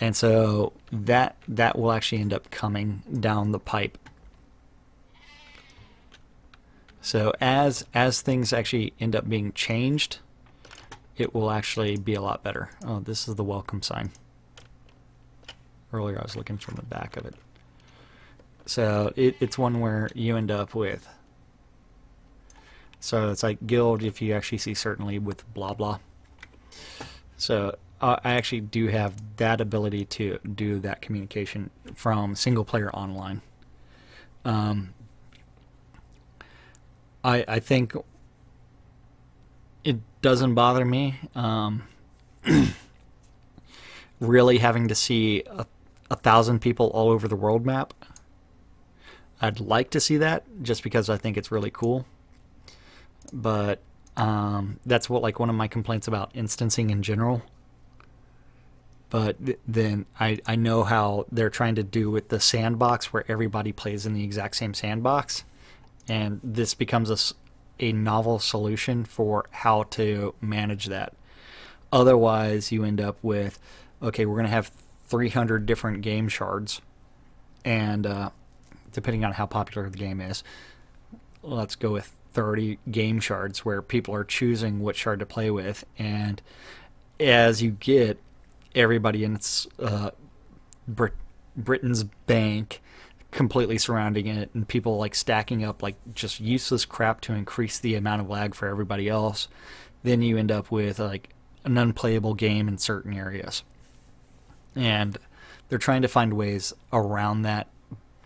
and so that will actually end up coming down the pipe. So as things actually end up being changed, it will actually be a lot better. Oh, this is the welcome sign. Earlier I was looking from the back of it. So it's one where you end up with, so it's like guild if you actually see certainly with blah blah. So I actually do have that ability to do that communication from single player online. I think it doesn't bother me really having to see 1,000 people all over the world map. I'd like to see that just because I think it's really cool. But that's what, like, one of my complaints about instancing in general. But then I know how they're trying to do with the sandbox where everybody plays in the exact same sandbox. And this becomes a novel solution for how to manage that. Otherwise, you end up with, okay, we're going to have 300 different game shards. And depending on how popular the game is, let's go with 30 game shards where people are choosing what shard to play with. And as you get everybody in Britain's bank completely surrounding it, and people like stacking up like just useless crap to increase the amount of lag for everybody else, then you end up with like an unplayable game in certain areas. And they're trying to find ways around that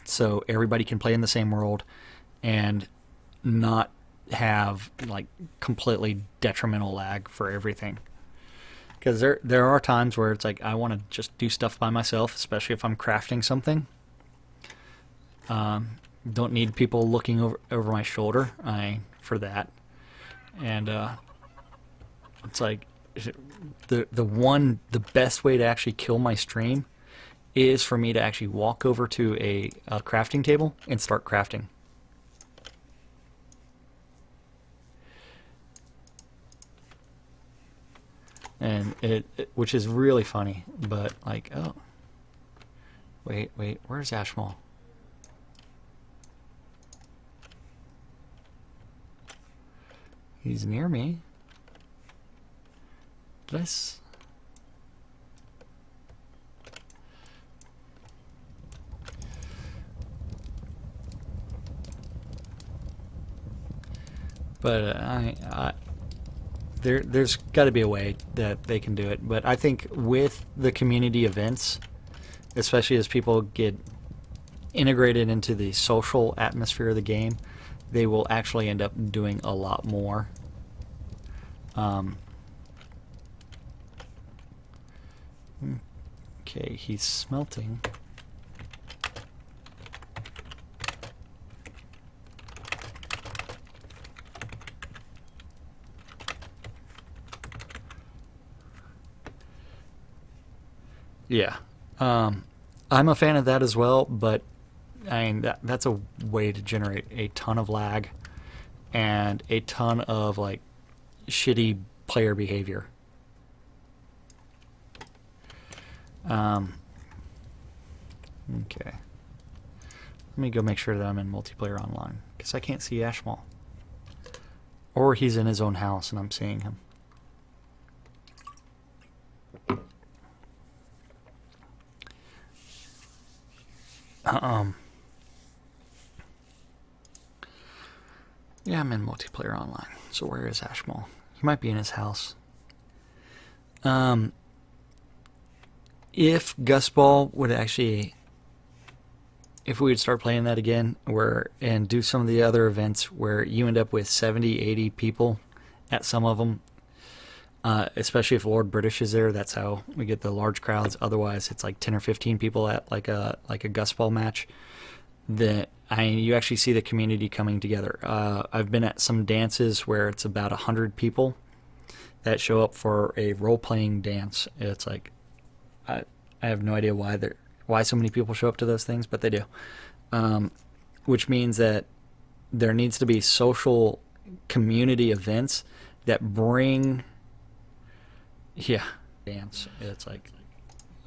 so everybody can play in the same world and not have like completely detrimental lag for everything. Because there are times where it's like I want to just do stuff by myself, especially if I'm crafting something. Don't need people looking over my shoulder for that. And it's like the best way to actually kill my stream is for me to actually walk over to a crafting table and start crafting. And which is really funny, but like, oh, wait, where's Ashmole? He's near me. Let's. But there's got to be a way that they can do it. But I think with the community events, especially as people get integrated into the social atmosphere of the game, they will actually end up doing a lot more. Okay, he's smelting. Yeah. I'm a fan of that as well, but I mean that's a way to generate a ton of lag and a ton of like shitty player behavior. Okay. Let me go make sure that I'm in multiplayer online, because I can't see Ashmole. Or he's in his own house and I'm seeing him. Yeah, I'm in multiplayer online. So where is Ashmole? He might be in his house. If Gusball would actually, if we would start playing that again, and do some of the other events where you end up with 70, 80 people at some of them, especially if Lord British is there, that's how we get the large crowds. Otherwise, it's like 10 or 15 people at like a Gusball match. You actually see the community coming together. I've been at some dances where it's about 100 people that show up for a role-playing dance. It's like I have no idea why so many people show up to those things, but they do. which means that there needs to be social community events that bring, yeah, dance. It's like,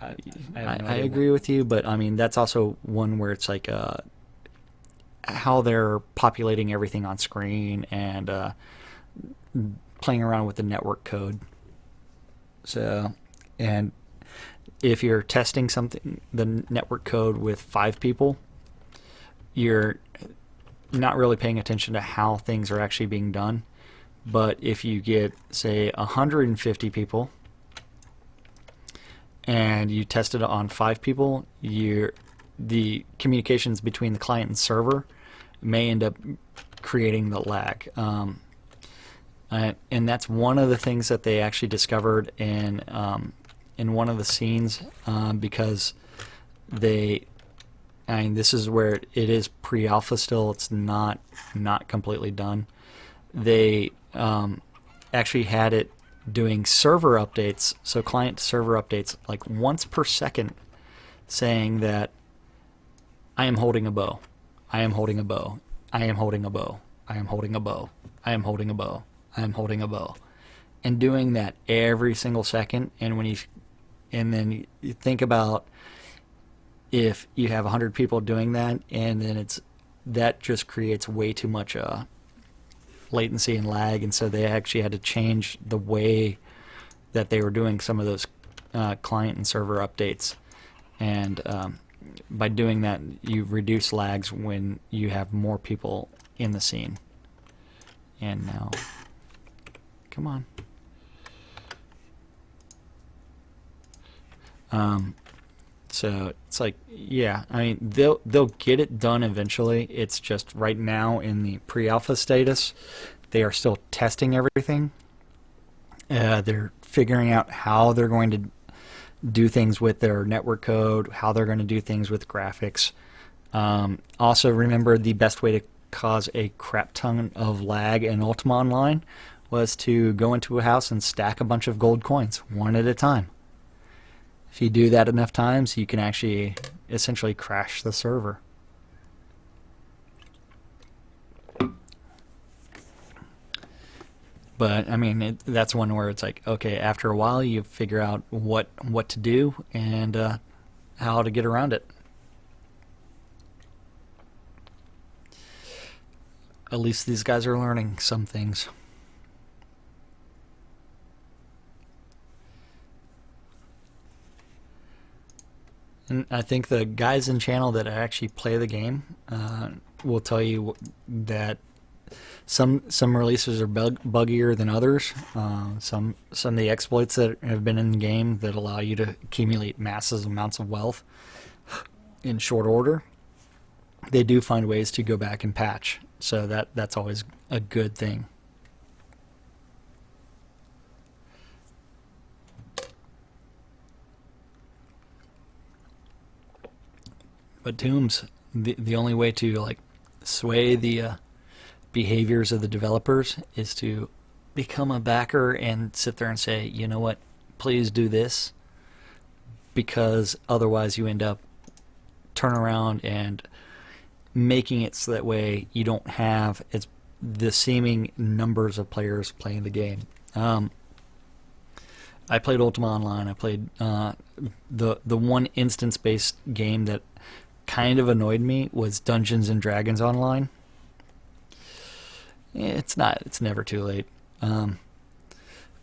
I agree with you, but I mean that's also one where it's like how they're populating everything on screen and playing around with the network code. So, and if you're testing something, the network code with 5 people, you're not really paying attention to how things are actually being done. But if you get, say, 150 people and you test it on 5 people, the communications between the client and server may end up creating the lag. And that's one of the things that they actually discovered in one of the scenes, because this is where it is pre-alpha still. It's not completely done. They actually had it doing server updates, so client server updates, like once per second, saying that I am holding a bow, I am holding a bow, I am holding a bow, I am holding a bow, I am holding a bow, I am holding a bow, and doing that every single second. And then you think about if you have 100 people doing that, and then that just creates way too much latency and lag, and so they actually had to change the way that they were doing some of those client and server updates. And by doing that, you reduce lags when you have more people in the scene. And now, come on. So it's like, yeah, I mean, they'll get it done eventually. It's just right now in the pre-alpha status, they are still testing everything. They're figuring out how they're going to do things with their network code, how they're going to do things with graphics. Also, remember, the best way to cause a crap ton of lag in Ultima Online was to go into a house and stack a bunch of gold coins, one at a time. If you do that enough times, you can actually essentially crash the server. But I mean, that's one where it's like, okay, after a while, you figure out what to do and how to get around it. At least these guys are learning some things. And I think the guys in channel that actually play the game will tell you that some releases are buggier than others. Some of the exploits that have been in the game that allow you to accumulate massive amounts of wealth in short order, they do find ways to go back and patch. So that's always a good thing. But Tombs, the only way to like sway the behaviors of the developers is to become a backer and sit there and say, you know what, please do this, because otherwise you end up turn around and making it so that way you don't have the seeming numbers of players playing the game. I played Ultima Online. I played the one instance-based game that kind of annoyed me was Dungeons and Dragons Online. It's never too late.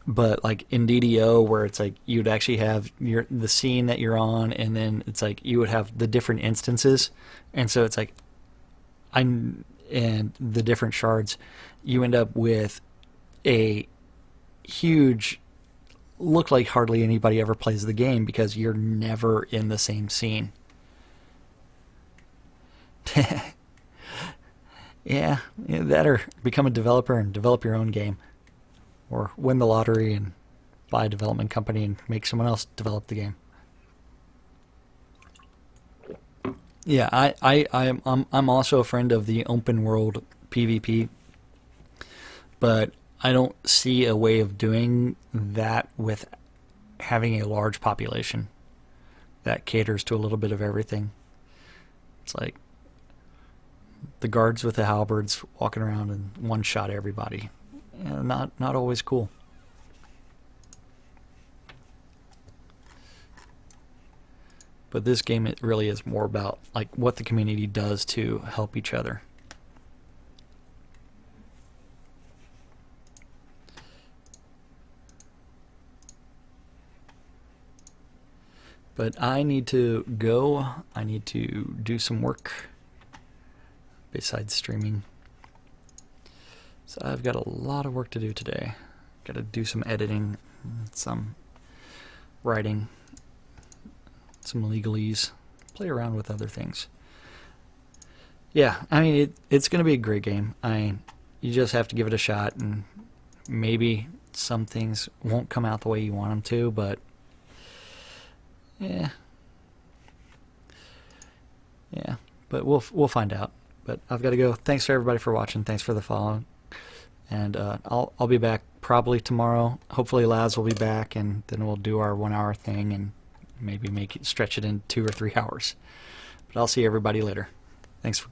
But like in DDO, where it's like you'd actually have the scene that you're on, and then it's like you would have the different instances, and so it's like and the different shards, you end up with a huge, look like hardly anybody ever plays the game because you're never in the same scene. Yeah, that or become a developer and develop your own game, or win the lottery and buy a development company and make someone else develop the game. Yeah, I'm also a friend of the open world PvP, but I don't see a way of doing that with having a large population that caters to a little bit of everything. It's like, the guards with the halberds walking around and one-shot everybody. Not always cool. But this game, it really is more about like what the community does to help each other. But I need to go. I need to do some work besides streaming. So I've got a lot of work to do today. Got to do some editing, some writing, some legalese, play around with other things. Yeah, I mean, it's going to be a great game. You just have to give it a shot, and maybe some things won't come out the way you want them to, but yeah, but we'll find out. But I've got to go. Thanks for everybody for watching. Thanks for the follow, and I'll be back probably tomorrow. Hopefully Laz will be back, and then we'll do our 1 hour thing and maybe stretch it in 2 or 3 hours. But I'll see everybody later. Thanks for